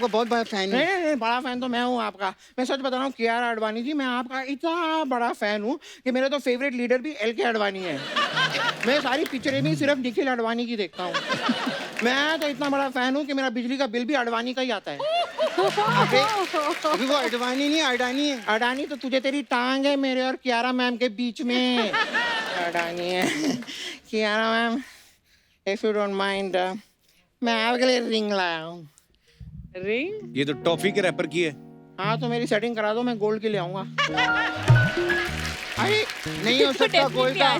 बहुत बड़ा फैन हूँ। नहीं, बड़ा फैन तो मैं हूँ आपका। मैं सच बता रहा हूँ कियारा आडवाणी जी, मैं आपका इतना बड़ा फैन हूँ कि मेरा तो फेवरेट लीडर भी एल के आडवाणी है। मैं सारी पिक्चरें भी सिर्फ निखिल आडवाणी की देखता हूँ। मैं तो इतना बड़ा फैन हूँ कि मेरा बिजली का बिल भी आडवाणी का ही आता है। अभी वो अडवाणी नहीं, अडानी है। अडानी तो तुझे, तेरी टांग है मेरे और कियारा मैम के बीच में। अडानी है। Kiara ma'am, if you don't mind, मैं आपके लिए रिंग लाया हूँ। रिंग? ये तो टॉफी के रैपर की है। हाँ, तो मेरी सेटिंग करा दो, मैं गोल्ड की ले आऊंगा। अरे नहीं हो सकता गोल्ड का,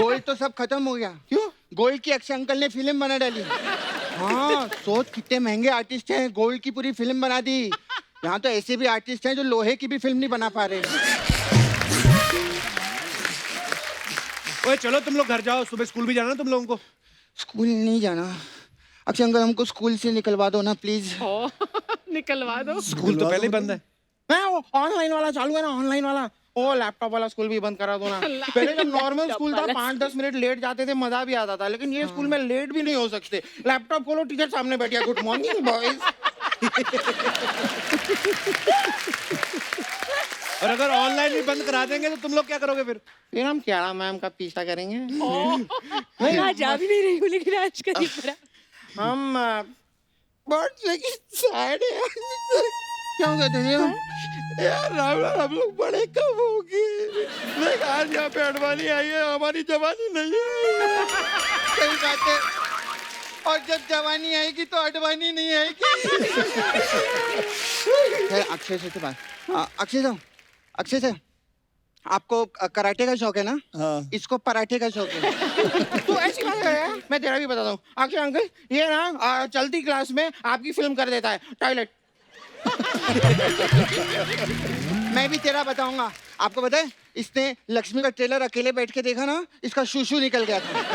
गोल्ड तो सब खत्म हो गया। क्यों? गोल्ड की अक्षय अंकल ने फिल्म बना डाली। हाँ, सोच कितने महंगे आर्टिस्ट हैं, गोल्ड की पूरी फिल्म बना दी। यहाँ तो ऐसे भी आर्टिस्ट हैं जो लोहे की भी फिल्म नहीं बना पा रहे। ओए चलो तुम लोग घर जाओ, सुबह स्कूल भी जाना तुम लोगों को। स्कूल नहीं जाना अक्षय अंकल, हमको स्कूल से निकलवा दो ना प्लीज। निकलवा दो। स्कूल तो पहले ही बंद है। मैं वो ऑनलाइन वाला चालू है ना, ऑनलाइन वाला, वो लैपटॉप वाला स्कूल भी बंद करा दो ना। पहले जब नॉर्मल स्कूल था 5-10 मिनट लेट जाते थे, मजा भी आता था, लेकिन ये स्कूल में लेट भी नहीं हो सकते। लैपटॉप खोलो, टीचर सामने बैठिया, गुड मॉर्निंग बॉयज। और अगर ऑनलाइन भी बंद करा देंगे तो तुम लोग क्या करोगे फिर? फिर हम कियारा मैम का पीछा करेंगे। मैं आज जा भी नहीं रही हूँ, लेकिन आज कर ही पड़ा। हम बहुत सैड है। क्या हो गया तुझे? यार रामलाल, हम लोग बड़े कब होंगे? देख आज यहाँ पे अडवाणी आई है, हमारी जवानी नहीं है। सही बात है, और जब जवानी आएगी तो अडवाणी नहीं आएगी। खैर अक्षय से तो बात, अक्षय से आपको कराटे का शौक है ना? हाँ। इसको पराठे का शौक है। तो ऐसी बात है, मैं तेरा भी बताता हूँ। अक्षय अंकल, ये ना चलती क्लास में आपकी फिल्म कर देता है, टॉयलेट। मैं भी तेरा बताऊंगा। आपको पता है, इसने लक्ष्मी का ट्रेलर अकेले बैठ के देखा ना, इसका शूशू निकल गया था।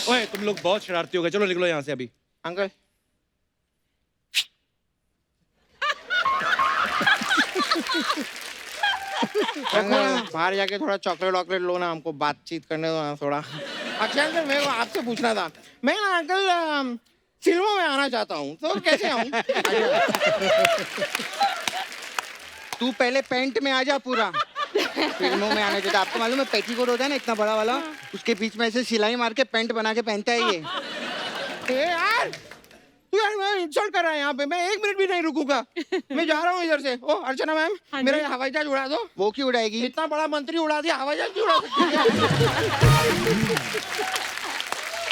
ओए तुम लोग बहुत शरारती हो गए, चलो निकलो यहाँ से अभी। अंकल, बाहर जाके थोड़ा चॉकलेट वॉकलेट लो ना, हमको बातचीत करने दो ना थोड़ा। अक्षय अंकल, मेरे को आपसे पूछना था, मैं ना अंकल फिल्मों में आना चाहता हूँ, तो कैसे आऊँ? तू पहले पैंट में आ जा पूरा, फिल्मों में आना चाहता। आपको मालूम है पेटीकोट होता है ना इतना बड़ा वाला, उसके बीच में ऐसे सिलाई मार के पैंट बना के पहनता है ये। यार तू यार मैं इंसल्ट कर रहा है यहाँ पे, मैं 1 मिनट भी नहीं रुकूंगा, मैं जा रहा हूँ इधर से। ओ अर्चना मैम, हाँ मेरा जी। ये हवाई जहाज उड़ा दो। वो क्यों उड़ाएगी? इतना बड़ा मंत्री उड़ा दिया, हवाई जहाज क्यों उड़ा सकती है?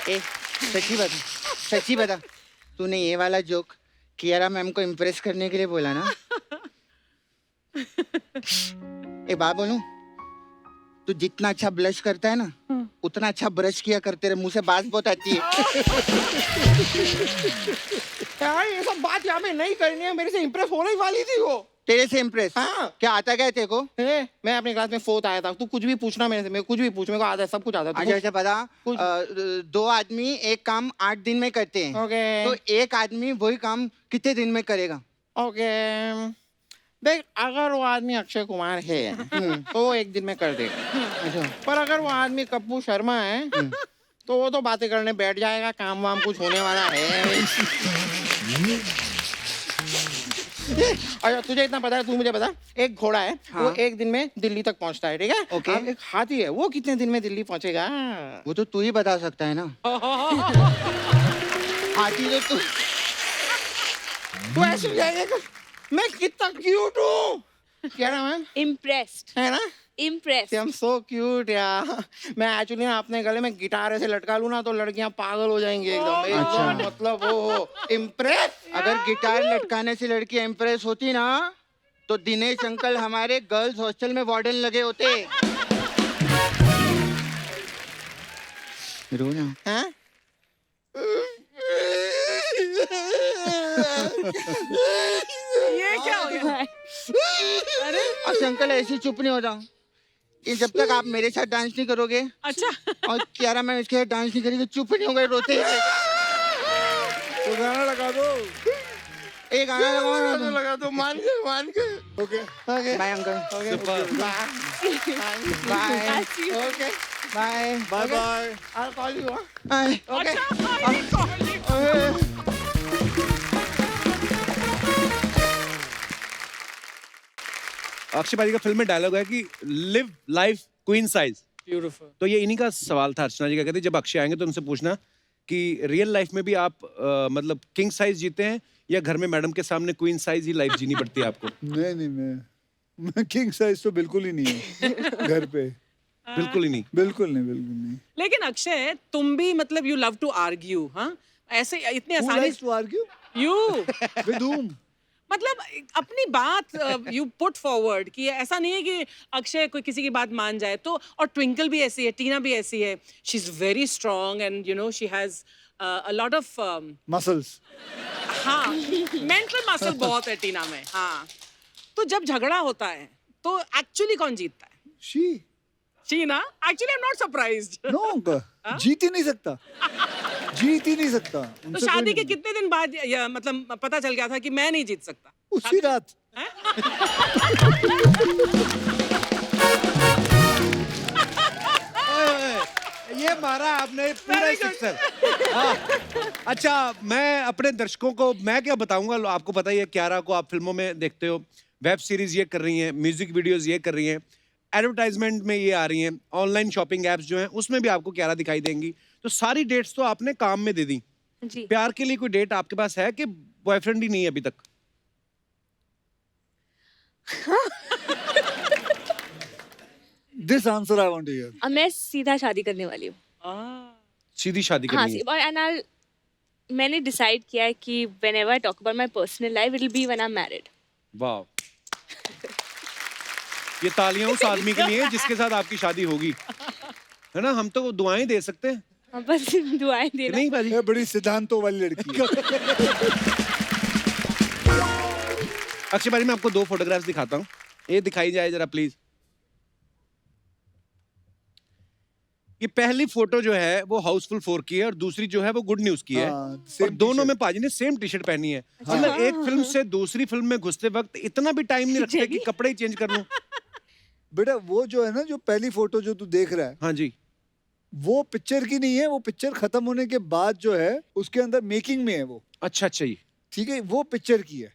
ए, सच्ची बता, तूने ये वाला जोक कियारा मैम को इम्प्रेस करने के लिए बोला ना? एक बात बोलूं, तू जितना अच्छा ब्लश करता है ना, उतना अच्छा ब्रश किया कर, तेरे मुंह से बात बहुत आती है। यार ये सब बात यहाँ पे नहीं करनी है, मेरे से इम्प्रेस होने ही वाली थी वो। तेरे से इम्प्रेस? हाँ। क्या आता क्या है तेरे को? मैं अपनी क्लास में 4th आया था, तू कुछ भी पूछना मेरे से, मैं कुछ भी पूछ, मेरे को आता है, सब कुछ आता है। अच्छा अच्छा बता, कुछ- 2 आदमी एक काम 8 दिन में करते हैं, ओके तो एक आदमी वही काम कितने दिन में करेगा? ओके, देख अगर वो आदमी अक्षय कुमार है तो वो 1 दिन में कर देगा, अच्छा, पर अगर वो आदमी कप्पू शर्मा है तो वो तो बातें करने बैठ जाएगा, काम वाम कुछ होने वाला है। अच्छा तुझे इतना पता है, तू मुझे बता, एक घोड़ा है, हाँ। वो 1 दिन में दिल्ली तक पहुंचता है, ठीक है? ओके। अब एक हाथी है, वो कितने दिन में दिल्ली पहुंचेगा? वो तो तू ही बता सकता है ना। हाथी तो तू। तू ऐसे जाएगा, मैं कितना क्यूट हूँ, क्या नाम है? इम्प्रेस्ड, है ना? Impressed. I am so cute यार। मैं एक्चुअली ना अपने गले में गिटार ऐसे लटका लूं ना तो लड़कियां पागल हो जाएंगी एकदम, एकदम मतलब वो इम्प्रेस। अगर गिटार लटकाने से लड़की इम्प्रेस होती ना, तो दिनेश अंकल हमारे गर्ल्स हॉस्टल में वार्डन लगे होते। रो ना। हैं? ये क्या हो गया? अरे अच्छा अंकल ऐसे चुप नहीं होता, ये जब तक आप मेरे साथ डांस नहीं करोगे अच्छा, और कियारा मैम इसके साथ डांस नहीं करेगी, चुप नहीं होंगे, रोते ही रहेंगे। तो गाना लगा दो। एक गाना लगाओ ना तुम। लगा तो मान के okay okay bye uncle. Bye bye okay bye bye bye. I call you bye. Okay Akshay भाई का फिल्म में डायलॉग है कि live life queen size. Beautiful. तो ये इन्हीं का सवाल था। अर्चना जी का कहते जब अक्षय आएंगे तो उनसे पूछना कि रियल लाइफ में भी आप मतलब किंग साइज जीते हैं या घर में मैडम के सामने क्वीन साइज ही लाइफ जीनी पड़ती है आपको? नहीं मैं किंग साइज तो बिल्कुल ही नहीं है घर पे, बिल्कुल ही नहीं। बिल्कुल नहीं। लेकिन अक्षय तुम भी मतलब यू लव टू आर्ग्यू, हाँ ऐसे इतने Who आसानी likes to argue? You With whom? मतलब अपनी बात यू पुट फॉरवर्ड कि ऐसा नहीं है कि अक्षय कोई किसी की बात मान जाए तो। और ट्विंकल भी ऐसी है, टीना भी ऐसी है, she is very strong and you know she has a lot of Muscles. हाँ मेंटल मसल बहुत है टीना में। हाँ तो जब झगड़ा होता है तो एक्चुअली कौन जीतता है? She. Sheena. Actually I am not surprised. No, जीत ही नहीं सकता। तो उनसे शादी कोई के कितने दिन बाद या मतलब पता चल गया था कि मैं नहीं जीत सकता? उसी रात। ये मारा आपने पूरा सिक्सर। हाँ। अच्छा मैं अपने दर्शकों को मैं क्या बताऊंगा, आपको पता ही है कियारा को आप फिल्मों में देखते हो, वेब सीरीज ये कर रही हैं, म्यूजिक वीडियोस ये कर रही हैं, एडवर्टाइजमेंट में ये आ रही हैं, ऑनलाइन शॉपिंग एप्स जो हैं उसमें भी आपको कियारा दिखाई देंगी। तो सारी डेट्स तो आपने काम में दे दी। जी। प्यार के लिए कोई डेट आपके पास है कि बॉयफ्रेंड ही नहीं है अभी तक? This answer I want to hear. अब मैं सीधा शादी करने वाली हूँ। सीधी शादी हाँ करनी है? एंड मैंने डिसाइड किया है कि whenever I talk about my personal life, it will be when I'm married. वाह, ये तालियां उस आदमी के लिए जिसके साथ आपकी शादी होगी, है ना? हम तो दुआएं दे सकते हैं। हाँ, बस दुआएं कि देना। नहीं बाजी? ये बड़ी सिद्धांतों वाली लड़की है। अक्षय भाई मैं आपको 2 फोटोग्राफ्स दिखाता हूँ, ये दिखाई जाए जरा प्लीज। ये पहली फोटो जो है वो हाउसफुल 4 की है और दूसरी जो है वो गुड न्यूज की है। हाँ, और same दोनों t-shirt. में पाजी ने सेम टी शर्ट पहनी है। मतलब एक फिल्म से दूसरी फिल्म में घुसते वक्त इतना भी टाइम नहीं रखते कि कपड़े ही चेंज कर लूं। बेटा वो जो है ना, जो पहली फोटो जो तू देख रहा है, हाँ जी। वो पिक्चर की नहीं है, वो पिक्चर खत्म होने के बाद जो है उसके अंदर मेकिंग में है वो। अच्छा जी। ठीक है, वो पिक्चर की है।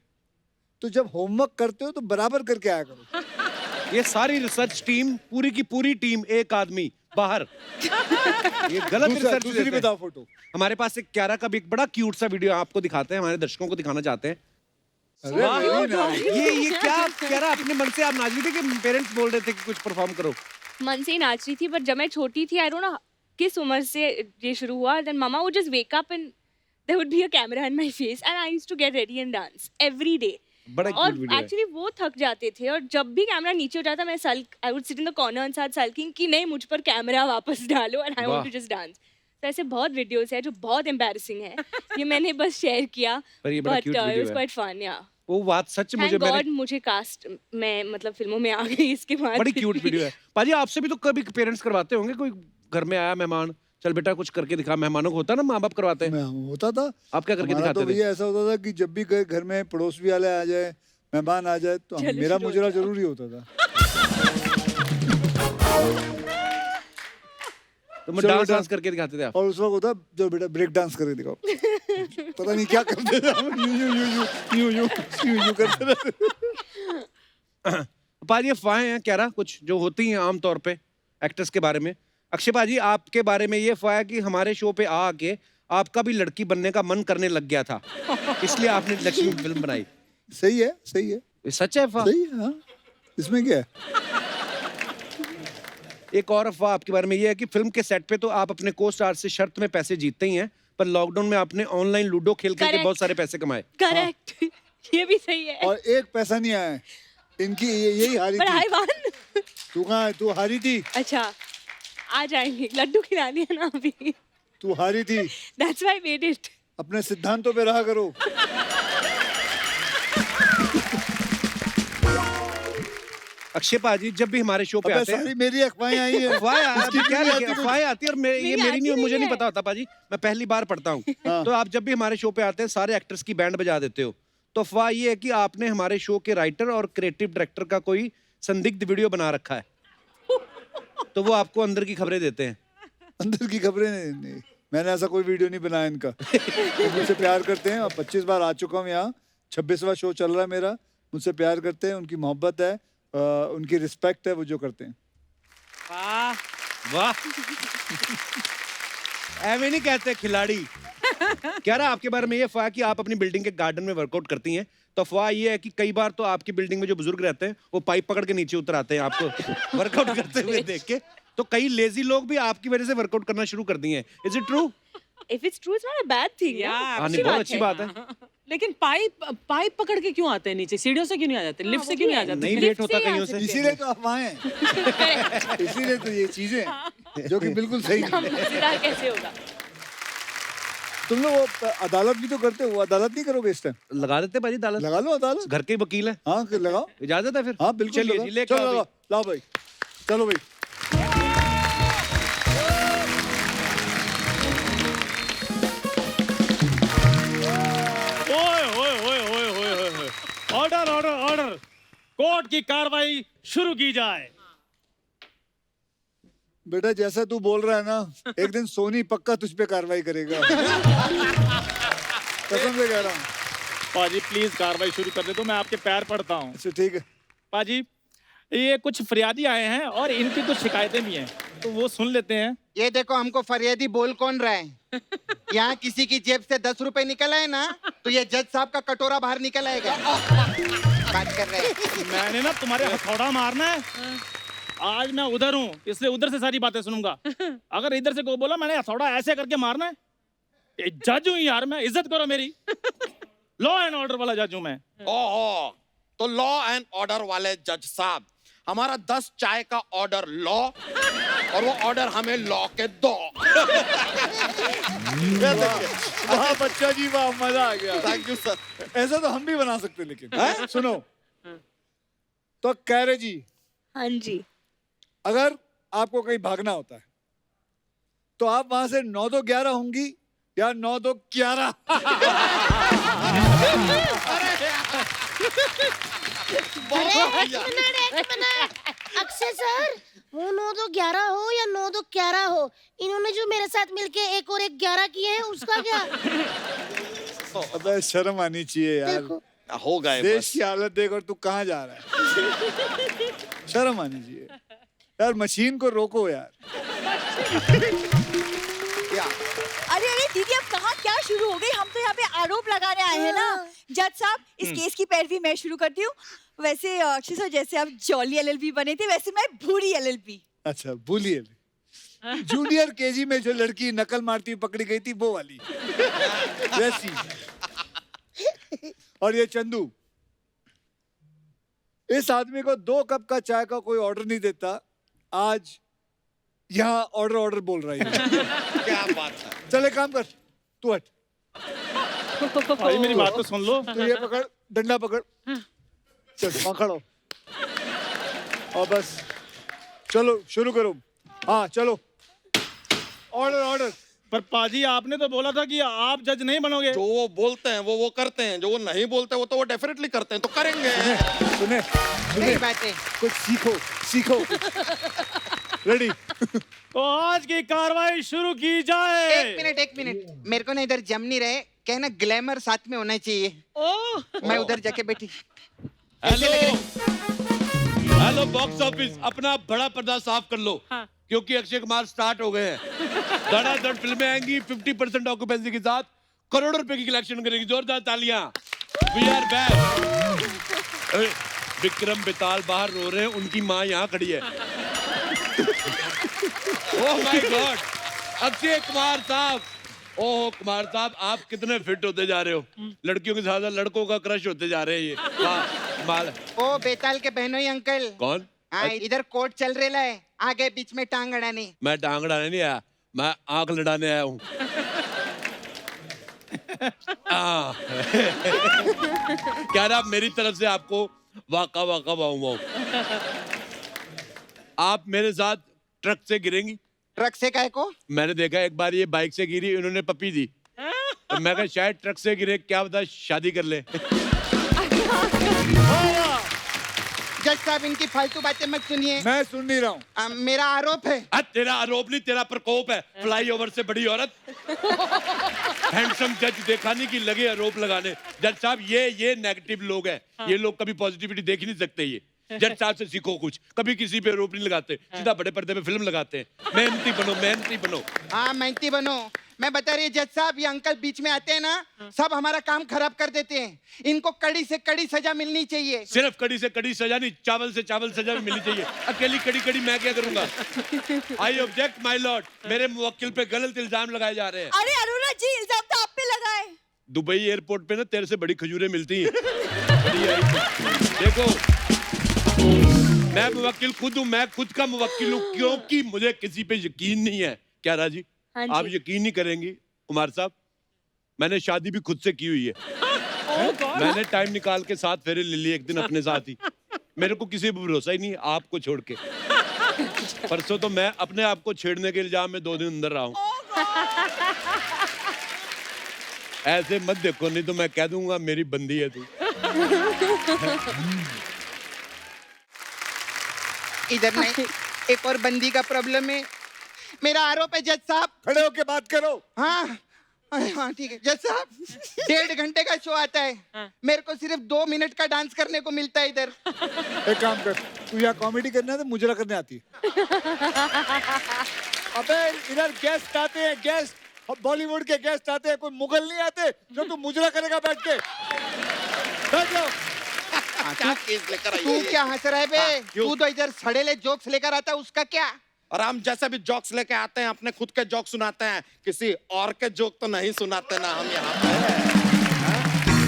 तो जब होमवर्क करते हो तो बराबर करके आया करो। ये सारी रिसर्च टीम, पूरी की पूरी टीम, एक आदमी बाहर। ये गलत रिसर्च। दूसरी बताओ फोटो। हमारे पास एक क्यारा का भी एक बड़ा क्यूट सा वीडियो आपको दिखाते हैं, हमारे दर्शकों को दिखाना चाहते हैं। अरे वाह, very nice। ये क्या क्यारा अपने मन से आप नाच रही थी कि पेरेंट्स बोल रहे थे कि कुछ परफॉर्म करो? मन से ही नाच रही थी, पर जब मैं छोटी थी, आई डोंट नो किस उम्र से ये शुरू हुआ, then mamma would just wake up and there would be a camera in my face and I used to get ready and dance every day. बड़ा और क्यूट वीडियो है। एक्चुअली वो थक जाते थे, और जब भी कैमरा नीचे हो जाता, मैं I would sit in the corner and start sulking कि नहीं, मुझ पर कैमरा वापस डालो and I want to just dance. तो ऐसे बहुत वीडियोस हैं जो बहुत एम्बैरेसिंग है। ये मैंने बस शेयर किया, पर ये बड़ा but cute it video was है। Quite fun. या वो बात सच मुझे थैंक मैंने गॉड मुझे कास्ट में मतलब फिल्मों में आ गई इसके बाद। बड़ी क्यूट वीडियो है। पाजी आपसे भी तो कभी पेरेंट्स करवाते होंगे, कोई घर में आया मेहमान, चल बेटा कुछ करके दिखा, मेहमानों को होता है ना, माँ बाप करवाते हैं। होता था। आप क्या करके हमारा दिखाते तो थे? भैया ऐसा होता था कि जब भी घर में पड़ोस भी वाले आ जाए, मेहमान आ जाए, तो चलो मेरा शुरू हो मुजरा जाओ। जरूरी होता था। तो मैं चलो डांस बेटा। डांस करके दिखाते थे आप? और उस वक्त होता जो बेटा ब्रेक डांस करके दिखाओ। पता नहीं क्या करते थे हम, यूं करते रहते। पाजी अफवाहें हैं क्यारा कुछ जो होती हैं आम तौर पे एक्टर्स के बारे में। अक्षय पाजी आपके बारे में ये अफवाह है कि हमारे शो पे आके आपका भी लड़की बनने का मन करने लग गया था, इसलिए आपने लक्ष्मी फिल्म बनाई। सही है, सही है, ये सच है अफवाह? सही है। हाँ, इसमें क्या है? एक और अफवाह आपके बारे में ये है कि फिल्म के सेट पे तो आप अपने को स्टार से शर्त में पैसे जीतते ही हैं, पर लॉकडाउन में आपने ऑनलाइन लूडो खेल करके Correct. बहुत सारे पैसे कमाए। करेक्ट। ये भी सही है। और एक पैसा नहीं आया है। इनकी यही हारी पर थी। I one. तू कहाँ है? तू हारी थी, अच्छा, आ जाएंगे, लड्डू खिला दिया ना अभी। तू हारी थी। That's why made it. अपने सिद्धांतों पे रहा करो। अक्षय पाजी जब भी हमारे शो पे अबे आते हैं सारी मेरी अखबाएं आई हैं। अफवाहें इसकी क्या क्यों लिखे आती है? अफवाहें आती है, और ये मेरी मेरी नहीं, आती मुझे नहीं नहीं है। पता होता पाजी, मैं पहली बार पढ़ता हूँ। हाँ। तो आप जब भी हमारे शो पे आते हैं सारे एक्टर्स की बैंड बजा देते हो, तो अफवाह ये है कि आपने हमारे शो के राइटर और क्रिएटिव डायरेक्टर का कोई संदिग्ध वीडियो बना रखा है, तो वो आपको अंदर की खबरें देते हैं। अंदर की खबरें नहीं, मैंने ऐसा कोई वीडियो नहीं बनाया इनका। वो मुझसे प्यार करते हैं और 25 बार आ चुका हूँ यहाँ। 26वां शो चल रहा है मेरा। मुझसे प्यार करते हैं, उनकी मोहब्बत है, उनकी रिस्पेक्ट है, वो जो करते हैं। वाह। वाह। ऐਵੇਂ नहीं कहते खिलाड़ी। क्या रहा आपके बारे में ये अफवाह कि आप अपनी बिल्डिंग के गार्डन में वर्कआउट करती हैं, तो अफवाह ये है कि कई बार तो आपकी बिल्डिंग में जो बुजुर्ग रहते हैं वो पाइप पकड़ के नीचे उतर आते हैं आपको वर्कआउट करते हुए देख के, तो कई लेजी लोग भी आपकी वजह से वर्कआउट करना शुरू कर दिए हैं। Is it true? If it's true, it's not a bad thing. Yeah, हाँ, नहीं, बहुत अच्छी बात है। लेकिन पाइप पकड़ के क्यों आते हैं नीचे? सीढ़ियों से क्यों नहीं आ जाते? लिफ्ट से क्यों नहीं आ जाते? नहीं लिफ्ट लेट होता से ही आ कहीं से। सकते इसीलिए तो अफवाहें हैं। इसीलिए तो ये चीजें जो कि बिल्कुल सही नहीं है। मजेदार कैसे होगा? तुम लोग वो अदालत भी तो करते हो, वो अदालत नहीं करोगे इस टाइम? लगा देते भाई अदालत, लगा लो अदालत। घर के ही वकील है, हाँ लगाओ। इजाजत है फिर? हाँ बिल्कुल चलिए लगाओ। जी, लेकर चलो आओ लगाओ, लाओ भाई, चलो भाई। ओए ओए ओए ओए ओए ओए, ऑर्डर ऑर्डर ऑर्डर, कोर्ट की कार्रवाई शुरू की जाए। बेटा जैसा तू बोल रहा है ना, एक दिन सोनी पक्का तुझ पे कार्रवाई करेगा। कसम से कह रहा हूँ। पाजी प्लीज कार्रवाई शुरू कर दे, तो मैं आपके पैर पड़ता हूँ। अच्छा ठीक है। पाजी ये कुछ फरियादी आए हैं और इनकी कुछ शिकायतें भी हैं, तो वो सुन लेते हैं। ये देखो, हमको फरियादी बोल कौन रहा है? यहाँ किसी की जेब से 10 रुपए निकल आए ना, तो ये जज साहब का कटोरा बाहर निकल आएगा। बात कर रहे हैं। मैंने ना तुम्हारे हथौड़ा मारना है, आज मैं उधर हूँ इसलिए उधर से सारी बातें सुनूंगा। अगर इधर से कोई बोला मैंने हथौड़ा ऐसे करके मारना है, ये जज हूँ यार मैं, इज्जत करो मेरी। लॉ एंड ऑर्डर वाला जज हूँ मैं। ओहो, तो लॉ एंड ऑर्डर वाले जज साहब, हमारा 10 चाय का ऑर्डर लॉ, और वो ऑर्डर हमें लॉ के दो। वाह बच्चा जी वाह, मजा आ गया। Thank you sir. ऐसा तो हम भी बना सकते, लेकिन सुनो तो कह रहे जी, हाँ जी। अगर आपको कहीं भागना होता है तो आप वहां से 9 2 11 होंगी या 9 2 11? एक मिनट। अक्षय सर, वो 9 2 11 हो या 9 2 11 हो, इन्होंने जो मेरे साथ मिलके एक और एक 11 किए हैं, उसका क्या? अबे शर्म आनी चाहिए यार। देखो। हो गए देश बस। की हालत देख और तू कहाँ जा रहा है। शर्म आनी चाहिए यार, मशीन को रोको यार। अरे अरे दीदी, अब कहाँ क्या शुरू हो गई? हम तो यहाँ पे आरोप लगाने आए हैं ना। जज साहब, इस केस की पैरवी मैं शुरू करती हूँ। वैसे अक्षय सर, जैसे आप जॉली एलएलबी बने थे, वैसे मैं बुरी एलएलबी। अच्छा, बोलिए। जूनियर केजी में जो लड़की नकल मारती हुई पकड़ी गई थी, वो वाली वैसी। और ये चंदू, इस आदमी को 2 कप का चाय का कोई ऑर्डर नहीं देता, आज यहाँ ऑर्डर बोल रही है। क्या बात है। चले काम कर, तू हट। भाई मेरी बात तो सुन लो। तू ये पकड़, डंडा पकड़, चल पकड़ो और बस चलो शुरू करो। हाँ चलो, ऑर्डर। पर पाजी, आपने तो बोला था कि आप जज नहीं बनोगे। जो वो बोलते हैं वो करते हैं, जो वो नहीं बोलते वो तो वो डेफिनेटली करते हैं, तो करेंगे। सुने सही बात है। कुछ सीखो। रेडी? तो आज की कार्रवाई शुरू की जाए। एक मिनट, मेरे को ना इधर जम नहीं रहे, कहना ग्लैमर साथ में होना चाहिए। मैं उधर जाके बैठी। हेलो बॉक्स ऑफिस, अपना बड़ा पर्दा साफ कर लो। हाँ। क्योंकि अक्षय कुमार स्टार्ट हो गए हैं। धड़ाधड़ फिल्में आएंगी 50% ऑक्यूपेंसी के साथ, करोड़ों रुपए की कलेक्शन करेंगी। जोरदार तालियां। We are back. Vikram Betaal बाहर रो रहे हैं, उनकी माँ यहाँ खड़ी है। Oh my god, Akshay Kumar साहब। ओह कुमार साहब, आप कितने फिट होते जा रहे हो। लड़कियों के साथ लड़कों का क्रश होते जा रहे हैं ये। माल। ओ बेताल के बहनोई अंकल। कौन? हाँ, इधर कोर्ट चल रहा है, आगे बीच में टांग अड़ाने। मैं टांग अड़ाने नहीं आया, मैं आंख लड़ाने आया हूँ। क्या ना, मेरी तरफ से आपको वाका वाऊ। आप मेरे साथ ट्रक से गिरेंगी। ट्रक से काय को? मैंने देखा एक बार ये बाइक से गिरी, इन्होंने पप्पी दी, तो मैं कहा शायद ट्रक से गिरे, क्या पता शादी कर ले। जज साहब, इनकी फालतू बातें मत सुनिए। मैं सुन नहीं रहा हूँ। मेरा आरोप है। तेरा आरोप नहीं, तेरा प्रकोप है। फ्लाईओवर से बड़ी औरत। हैंडसम जज देखा नहीं कि लगे आरोप लगाने। जज साहब, ये नेगेटिव लोग हैं। ये लोग कभी पॉजिटिविटी देख ही नहीं सकते। ये जज साहब से सीखो कुछ, कभी किसी पे आरोप नहीं लगाते, सीधा बड़े पर्दे पे फिल्म लगाते हैं। मेहनती बनो। हाँ, मेहनती बनो। मैं बता रही जज साहब, ये अंकल बीच में आते हैं ना, सब हमारा काम खराब कर देते हैं। इनको कड़ी से कड़ी सजा मिलनी चाहिए। सिर्फ कड़ी से कड़ी सजा नहीं, चावल से चावल सजा भी मिलनी चाहिए। अकेली कड़ी मैं क्या करूंगा? आई ऑब्जेक्ट माय लॉर्ड, मेरे मुवक्किल पे गलत इल्जाम लगाए जा रहे हैं। अरे अरुणा जी, इल्जाम तो आप पे लगाए। दुबई एयरपोर्ट पे ना तेरे से बड़ी खजूरें मिलती हैं। देखो, मैं मुवक्किल खुद हूँ, मैं खुद का मुवक्किल हूँ, क्योंकि मुझे किसी पे यकीन नहीं है। क्या राजी? हाँ आप यकीन नहीं करेंगी कुमार साहब, मैंने शादी भी खुद से की हुई है। मैंने टाइम निकाल के 7 फेरे ले लिए एक दिन अपने साथ ही। मेरे को किसी पे भरोसा ही नहीं, आपको छोड़ के। परसों तो मैं अपने आप को छेड़ने के इल्जाम में 2 दिन अंदर रहा हूँ। ऐसे मत देखो, नहीं तो मैं कह दूंगा मेरी बंदी है तू। इधर नहीं, एक और बंदी का प्रॉब्लम है। मेरा आरोप है जज साहब। खड़े होके बात करो। हाँ हाँ ठीक है जज साहब, 1.5 घंटे का शो आता है। मेरे को सिर्फ 2 मिनट का डांस करने को मिलता है इधर। एक काम कर, तू यहाँ कॉमेडी करना है तो मुजरा करने आती है। अबे इधर गेस्ट आते हैं, गेस्ट बॉलीवुड के गेस्ट आते हैं, कोई मुगल नहीं आते जो तू मुजरा करेगा बैठ के। बैठ जाओ। क्या केस लेकर आई तू है? क्या हंस रहा है बे? तू तो इधर सड़ेले जोक्स लेकर आता है, उसका क्या? और हम जैसे भी जोक्स लेके आते हैं, अपने खुद के जोक सुनाते हैं, किसी और के जोक तो नहीं सुनाते ना हम यहाँ पे।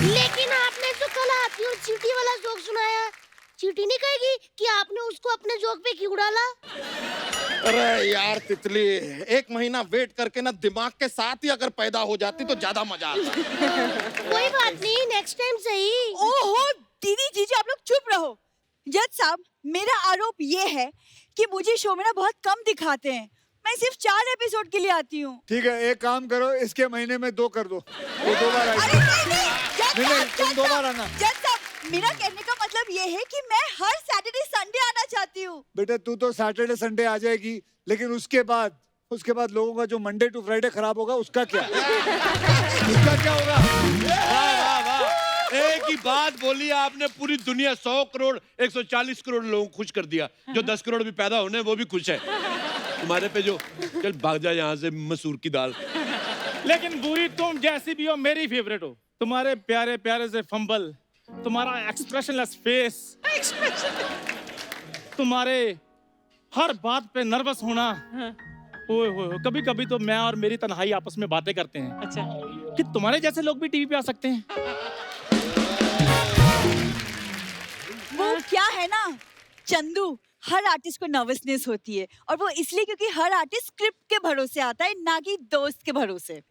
लेकिन आपने तो कल हाथी और चींटी वाला जोक सुनाया। चींटी नहीं कहेगी कि आपने उसको अपने जोक पे क्यों डाला? अरे यार तितली, 1 महीना वेट करके ना दिमाग के साथ ही अगर पैदा हो जाती तो ज्यादा मजा आता। कोई बात नहीं, नेक्स्ट टाइम सही। ओहो दीदी जीजी, आप लोग चुप रहो। जज साहब, मेरा आरोप ये है कि मुझे शो में ना बहुत कम दिखाते हैं। मैं सिर्फ 4 एपिसोड के लिए आती हूँ। ठीक है, एक काम करो, इसके महीने में 2 कर दो। वो 2 बार आएगी। नहीं, तुम 2 बार आना। जज साहब, मेरा कहने का मतलब ये है कि मैं हर सैटरडे संडे आना चाहती हूँ। बेटा तू तो सैटरडे संडे आ जाएगी, लेकिन उसके बाद लोगों का जो मंडे टू फ्राइडे खराब होगा, उसका क्या? उसका क्या होगा? वाह वाह वाह, एक ही बात बोली आपने, पूरी दुनिया 100 करोड़ 140 करोड़ लोगों को खुश कर दिया। जो 10 करोड़ भी पैदा होने वो भी खुश है तुम्हारे पे। जो चल भाग जा यहाँ से मसूर की दाल। लेकिन बुरी तुम जैसी भी हो मेरी फेवरेट हो। तुम्हारे प्यारे प्यारे से फंबल, तुम्हारा एक्सप्रेशनलेस फेस, तुम्हारे हर बात पे नर्वस होना। ओए होए, कभी कभी तो मैं और मेरी तन्हाई आपस में बातें करते हैं अच्छा कि तुम्हारे जैसे लोग भी टीवी पे आ सकते हैं। वो क्या है ना चंदू, हर आर्टिस्ट को नर्वसनेस होती है और वो इसलिए क्योंकि हर आर्टिस्ट स्क्रिप्ट के भरोसे आता है, ना कि दोस्त के भरोसे।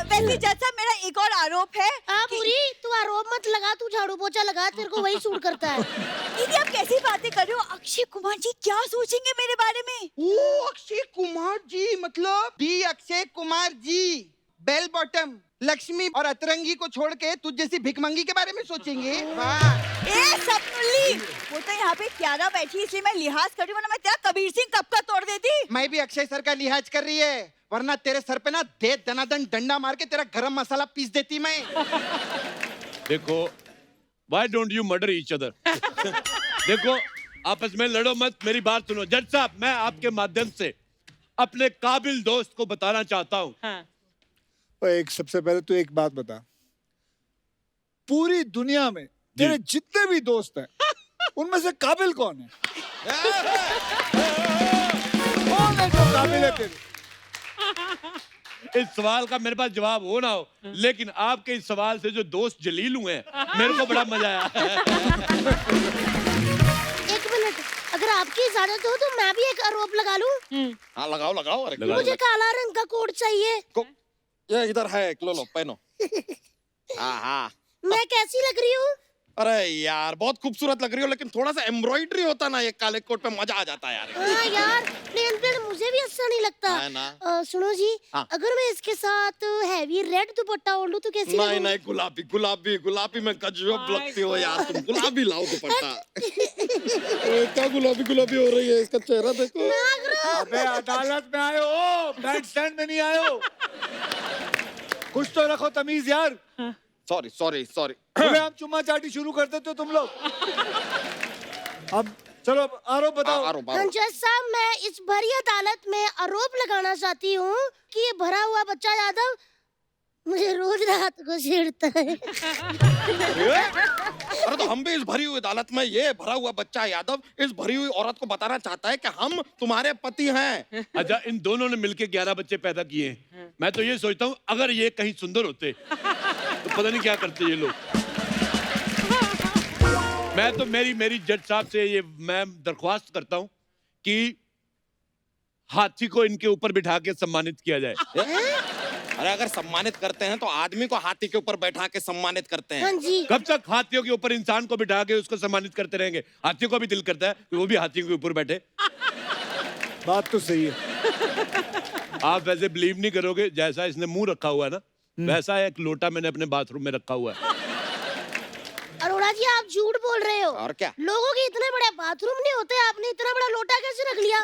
वैसे जैसा मेरा एक और आरोप है। पूरी तू आरोप मत लगा, तू झाड़ू पोछा लगा, तेरे को वही सूट करता है। दीदी आप कैसी बातें कर रहे हो? अक्षय कुमार जी क्या सोचेंगे मेरे बारे में? ओ अक्षय कुमार जी, मतलब D Akshay Kumar ji bell bottom, Lakshmi और अतरंगी को छोड़ के तुझ जैसी भिखमंगी के बारे में सोचेंगे? वाह। ए सपनुल्ली, वो तो यहाँ पे क्यारा बैठी इसलिए मैं लिहाज कर रही हूँ, वरना मैं तेरा कबीर सिंह कब का तोड़ देती। मैं भी अक्षय सर का लिहाज कर रही है, वरना तेरे सर पे ना दे दनादन डंडा मार के तेरा गरम मसाला पीस देती मैं। देखो, why don't you murder each other? देखो, आपस में लड़ो मत, मेरी बात सुनो। जज साहब, मैं आपके माध्यम से अपने काबिल दोस्त को बताना चाहता हूँ। हाँ। एक सबसे पहले तो एक बात बता, पूरी दुनिया में तेरे जितने भी दोस्त हैं उनमें से काबिल कौन है? कौन है जो काबिल है तेरे? इस सवाल का मेरे पास जवाब हो ना हो, लेकिन आपके इस सवाल से जो दोस्त जलील हुए हैं, मेरे को बड़ा मजा आया। एक मिनट, अगर आपकी इजाजत हो तो मैं भी एक आरोप लगा लूं? हाँ लगाओ लगाओ। अरे मुझे काला रंग का कोट चाहिए। ये इधर है, लो लो पहनो। हाँ हाँ। मैं कैसी लग रही हूँ? अरे यार बहुत खूबसूरत लग रही हो, लेकिन थोड़ा सा एम्ब्रॉयडरी होता ना ये काले कोट पे, मजा आ जाता है यार। हाँ यार, प्लेन प्लेन मुझे भी अच्छा नहीं लगता। है ना? सुनो जी, हाँ। अगर मैं इसके साथ हैवी रेड दुपट्टा ओढ़ लूं तो कैसी नहीं लगूंगी? नहीं, गुलाबी गुलाबी गुलाबी में गजब लगती हो यार तुम। गुलाबी लाओ दुपट्टा। क्या गुलाबी गुलाबी हो रही है, इसका चेहरा देखो। अबे अदालत में आए हो, बैंड स्टैंड में नहीं आए हो। कुछ तो रखो तमीज यार। Sorry sorry sorry. अबे हम चुम्मा चाटी शुरू कर देते हो तुम लोग। अब चलो आरोप बताओ। हाँ जज साहब, मैं इस भरी अदालत में आरोप लगाना चाहती हूँ कि ये भरा हुआ बच्चा यादव मुझे रोज रात को छेड़ता है। अरे तो हम भी इस भरी हुई अदालत में ये भरा हुआ बच्चा यादव इस भरी हुई औरत को बताना चाहता है कि हम तुम्हारे पति हैं। अच्छा, इन दोनों ने मिलके 11 बच्चे पैदा किए हैं। मैं तो ये सोचता हूँ अगर ये कहीं सुंदर होते तो पता नहीं क्या करते ये लोग। मैं तो मेरी जज साहब से ये मैं दरख्वास्त करता हूँ कि हाथी को इनके ऊपर बिठा के सम्मानित किया जाए। अरे अगर सम्मानित करते हैं तो आदमी को हाथी के ऊपर बैठा के सम्मानित करते हैं। हाँ जी। कब तक हाथियों के ऊपर इंसान को बिठा के उसको सम्मानित करते रहेंगे? हाथियों को भी दिल करता है कि वो भी हाथियों के ऊपर बैठे। बात तो सही है। आप वैसे बिलीव नहीं करोगे, जैसा इसने मुंह रखा हुआ है ना, वैसा एक लोटा मैंने अपने बाथरूम में रखा हुआ है। अरोड़ा जी, आप झूठ बोल रहे हो। और क्या? लोगों के इतने बड़े बाथरूम नहीं होते, आपने इतना बड़ा लोटा कैसे रख लिया?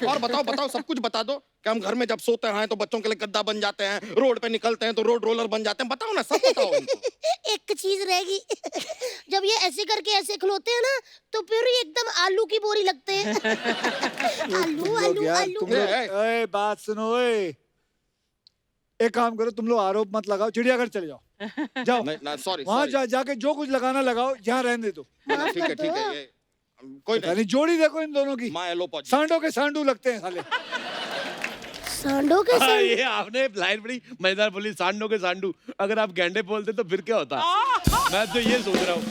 और बताओ बताओ, सब कुछ बता दो कि हम घर में जब सोते हैं तो बच्चों के लिए गद्दा बन जाते हैं, रोड पे निकलते हैं तो रोड रोलर बन जाते हैं। बताओ ना, सब बताओ इनको। एक चीज रहेगी, जब ये ऐसे करके ऐसे खिलौते हैं ना तो फिर ये एकदम आलू की बोरी लगते हैं। आलू आलू आलू। तुम लोग ए, बात सुनो। एक काम करो, तुम लोग आरोप मत लगाओ, चिड़ियाघर चले जाओ। जाओ नहीं, सॉरी वहाँ जाके जो कुछ लगाना लगाओ, यहाँ रहने दो। ठीक है ठीक है, ये कोई नहीं। जोड़ी देखो इन दोनों की, सांडों के सांडू लगते हैं साले। सांडों के हाँ, ये आपने लाइन बड़ी मजेदार बोली, सांडों के सांडू। अगर आप गैंडे बोलते तो फिर क्या होता? मैं तो ये सोच रहा हूँ।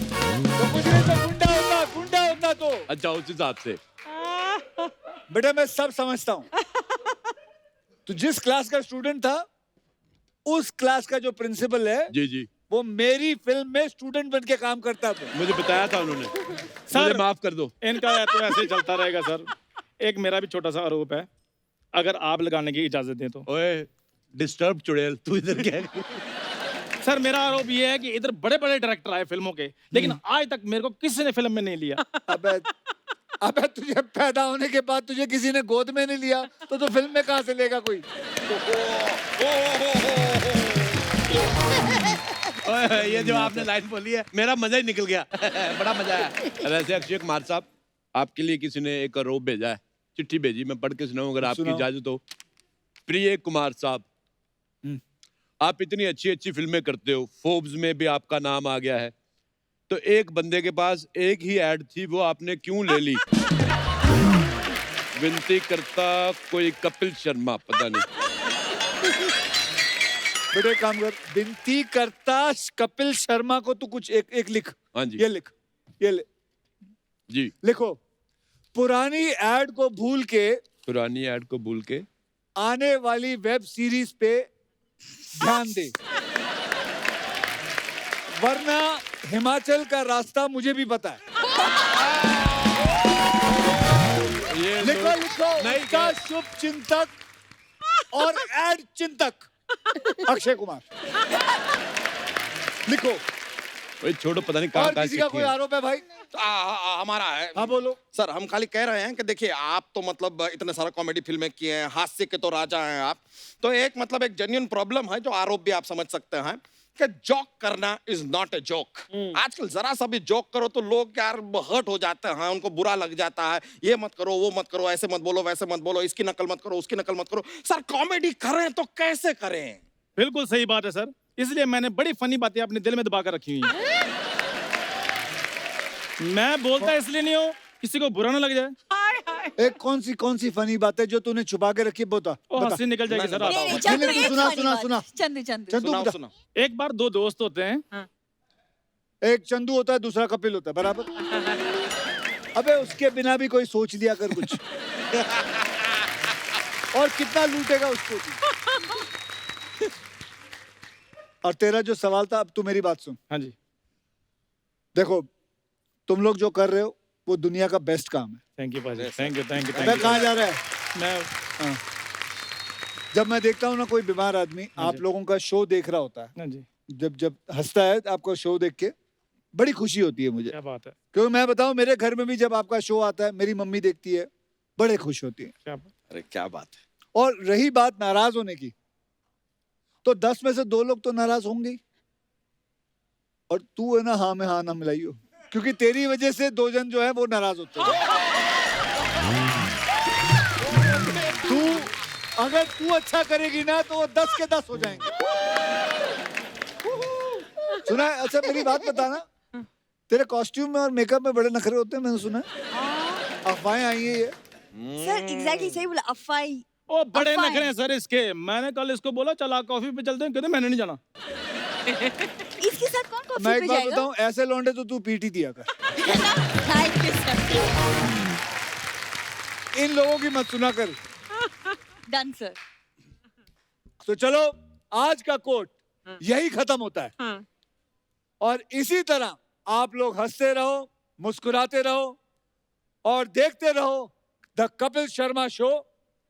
तो कुछ नहीं तो गुंडा होता तो। अच्छा, उस हिसाब से बेटा मैं सब समझता हूँ। तो जिस क्लास का स्टूडेंट था, उस क्लास का जो प्रिंसिपल है, जी जी, वो मेरी फिल्म में स्टूडेंट बन के काम करता था। मुझे बताया था उन्होंने। सर मुझे माफ कर दो। इनका तो ऐसे ही चलता रहेगा सर। एक मेरा भी छोटा सा आरोप है, अगर आप लगाने की इजाजत दें तो। ओए डिस्टर्ब चुड़ैल, तू इधर क्या है? सर मेरा आरोप ये है कि इधर बड़े बड़े डायरेक्टर आए फिल्मों के, लेकिन आज तक मेरे को किसी ने फिल्म में नहीं लिया। अबे अबे तुझे पैदा होने के बाद तुझे किसी ने गोद में नहीं लिया तो फिल्म में कहाँ से लेगा कोई? ओए, ये जो आपने लाइन बोली है मेरा मजा ही निकल गया। बड़ा मजा आया। वैसे अक्षय कुमार साहब, आपके लिए किसी ने एक रोप भेजा है, चिट्ठी भेजी, मैं पढ़ के सुनाऊं अगर आपकी इजाजत हो। प्रिय कुमार साहब, आप इतनी अच्छी अच्छी फिल्में करते हो, फोर्ब्स में भी आपका नाम आ गया है, तो एक बंदे के पास एक ही ऐड थी, वो आपने क्यों ले ली? विनती करता कोई कपिल शर्मा, पता नहीं। बेटे काम कर, विनती करता कपिल शर्मा को तू कुछ एक लिख। हाँ जी, ये लिख, ये ले जी लिखो। पुरानी ऐड को भूल के, पुरानी ऐड को भूल के आने वाली वेब सीरीज पे ध्यान दे, वरना हिमाचल का रास्ता मुझे भी पता है। ये लिखो लिखो, नहीं का शुभ चिंतक और ऐड चिंतक अक्षय कुमार। लिखो। भाई छोड़ो, पता नहीं कहाँ और कहाँ किसी का कोई आरोप है भाई? हमारा है। हाँ बोलो सर। हम खाली कह रहे हैं कि देखिए, आप तो मतलब इतने सारे कॉमेडी फिल्में किए हैं, हास्य के तो राजा हैं आप, तो एक मतलब एक जेन्युइन प्रॉब्लम है जो आरोप भी आप समझ सकते हैं कि जोक करना इज नॉट ए जोक। आजकल जरा सा भी जोक करो तो लोग यार हर्ट हो जाते हैं, उनको बुरा लग जाता है। ये मत करो, वो मत करो, ऐसे मत बोलो, वैसे मत बोलो, इसकी नकल मत करो, उसकी नकल मत करो। सर कॉमेडी करें तो कैसे करें? बिल्कुल सही बात है सर, इसलिए मैंने बड़ी फनी बातें अपने दिल में दबा कर रखी हुई हैं। मैं बोलता इसलिए नहीं हूँ किसी को बुरा ना लग जाए। एक कौन सी फनी बात है जो तूने छुपा के रखी है? बता। हंसी निकल जाएगी सर। नहीं, आता चंदू, नहीं, एक सुना, funny सुना, बात। सुना। चंदू चंदू सुनाओ, बता। सुनाओ। एक बार दो दोस्त होते हैं, एक चंदू होता है, दूसरा कपिल होता है, बराबर? अबे उसके बिना भी कोई सोच लिया कर कुछ। और कितना लूटेगा उसको तू? और तेरा जो सवाल था, अब तू मेरी बात सुन। हाँ जी। देखो, तुम लोग जो कर रहे हो वो दुनिया का बेस्ट काम है। थैंक यू भाजी, थैंक यू, थैंक यू। अबे कहाँ जा रहा है? मैं हाँ। जब मैं देखता हूँ ना कोई बीमार आदमी आप लोगों का शो देख रहा होता है, हाँ जी, जब हंसता है आपका शो देख के बड़ी खुशी होती है मुझे। क्या बात है, क्योंकि मैं बताऊं, मेरे घर में भी जब आपका शो आता है मेरी मम्मी देखती है, बड़े खुश होती है। क्या बात। अरे क्या बात है। और रही बात नाराज होने की, तो 10 में से 2 लोग तो नाराज होंगे ही। और तू है ना, हाँ में हाँ ना मिलाइयो, क्योंकि तेरी वजह से 2 जन जो है वो नाराज होते हैं। अगर तू अच्छा करेगी ना तो वो 10 के 10 हो जाएंगे। सुना है? अच्छा मेरी बात बताना, तेरे कॉस्ट्यूम में और मेकअप में बड़े नखरे होते हैं, मैंने सुना है। अफवाहें आई है ये। सर एग्जैक्टली सही बोला, अफवाह। ओ बड़े नखरे हैं सर इसके। मैंने कल इसको बोला चला कॉफी पे चलते हैं, कहते मैंने नहीं जाना। इसके साथ कौन कॉफी मैं पे एक बात जाएगा? बताऊं, ऐसे लौंडे तो तू पीट ही दिया कर। Thank you, sir. इन लोगों की मत सुना कर। Done, sir. तो चलो, आज का कोट यही खत्म होता है। हाँ। और इसी तरह आप लोग हंसते रहो, मुस्कुराते रहो और देखते रहो द कपिल शर्मा शो।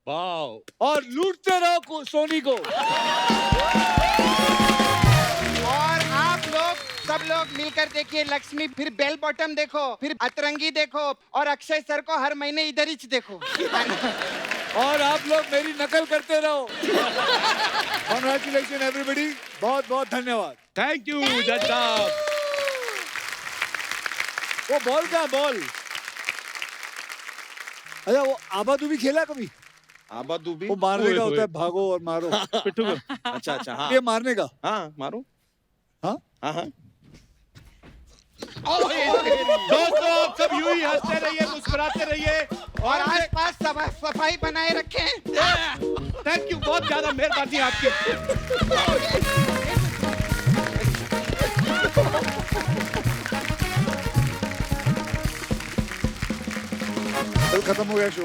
वाह। और लूटते रहो सोनी को। और आप लोग सब लोग मिलकर देखिए लक्ष्मी, फिर बेल बॉटम देखो, फिर अतरंगी देखो, और अक्षय सर को हर महीने इधर ही देखो। और आप लोग मेरी नकल करते रहो। कॉन्ग्रेचुलेशन एवरीबॉडी, बहुत बहुत धन्यवाद। थैंक यू जज साहब। वो बॉल का बॉल, अच्छा वो आबादू भी खेला कभी? आबादू भी वो मारने का होता है, भागो और मारो। पिट्ठू को। अच्छा अच्छा, हाँ ये मारने का। हाँ मारो। हाँ हाँ हाँ। दोस्तों आप सब यूं ही हंसते रहिए, मुस्कुराते रहिए और आसपास सफाई बनाए रखें। थैंक यू, बहुत ज्यादा मेहरबानी आपकी। खत्म हो गया शो।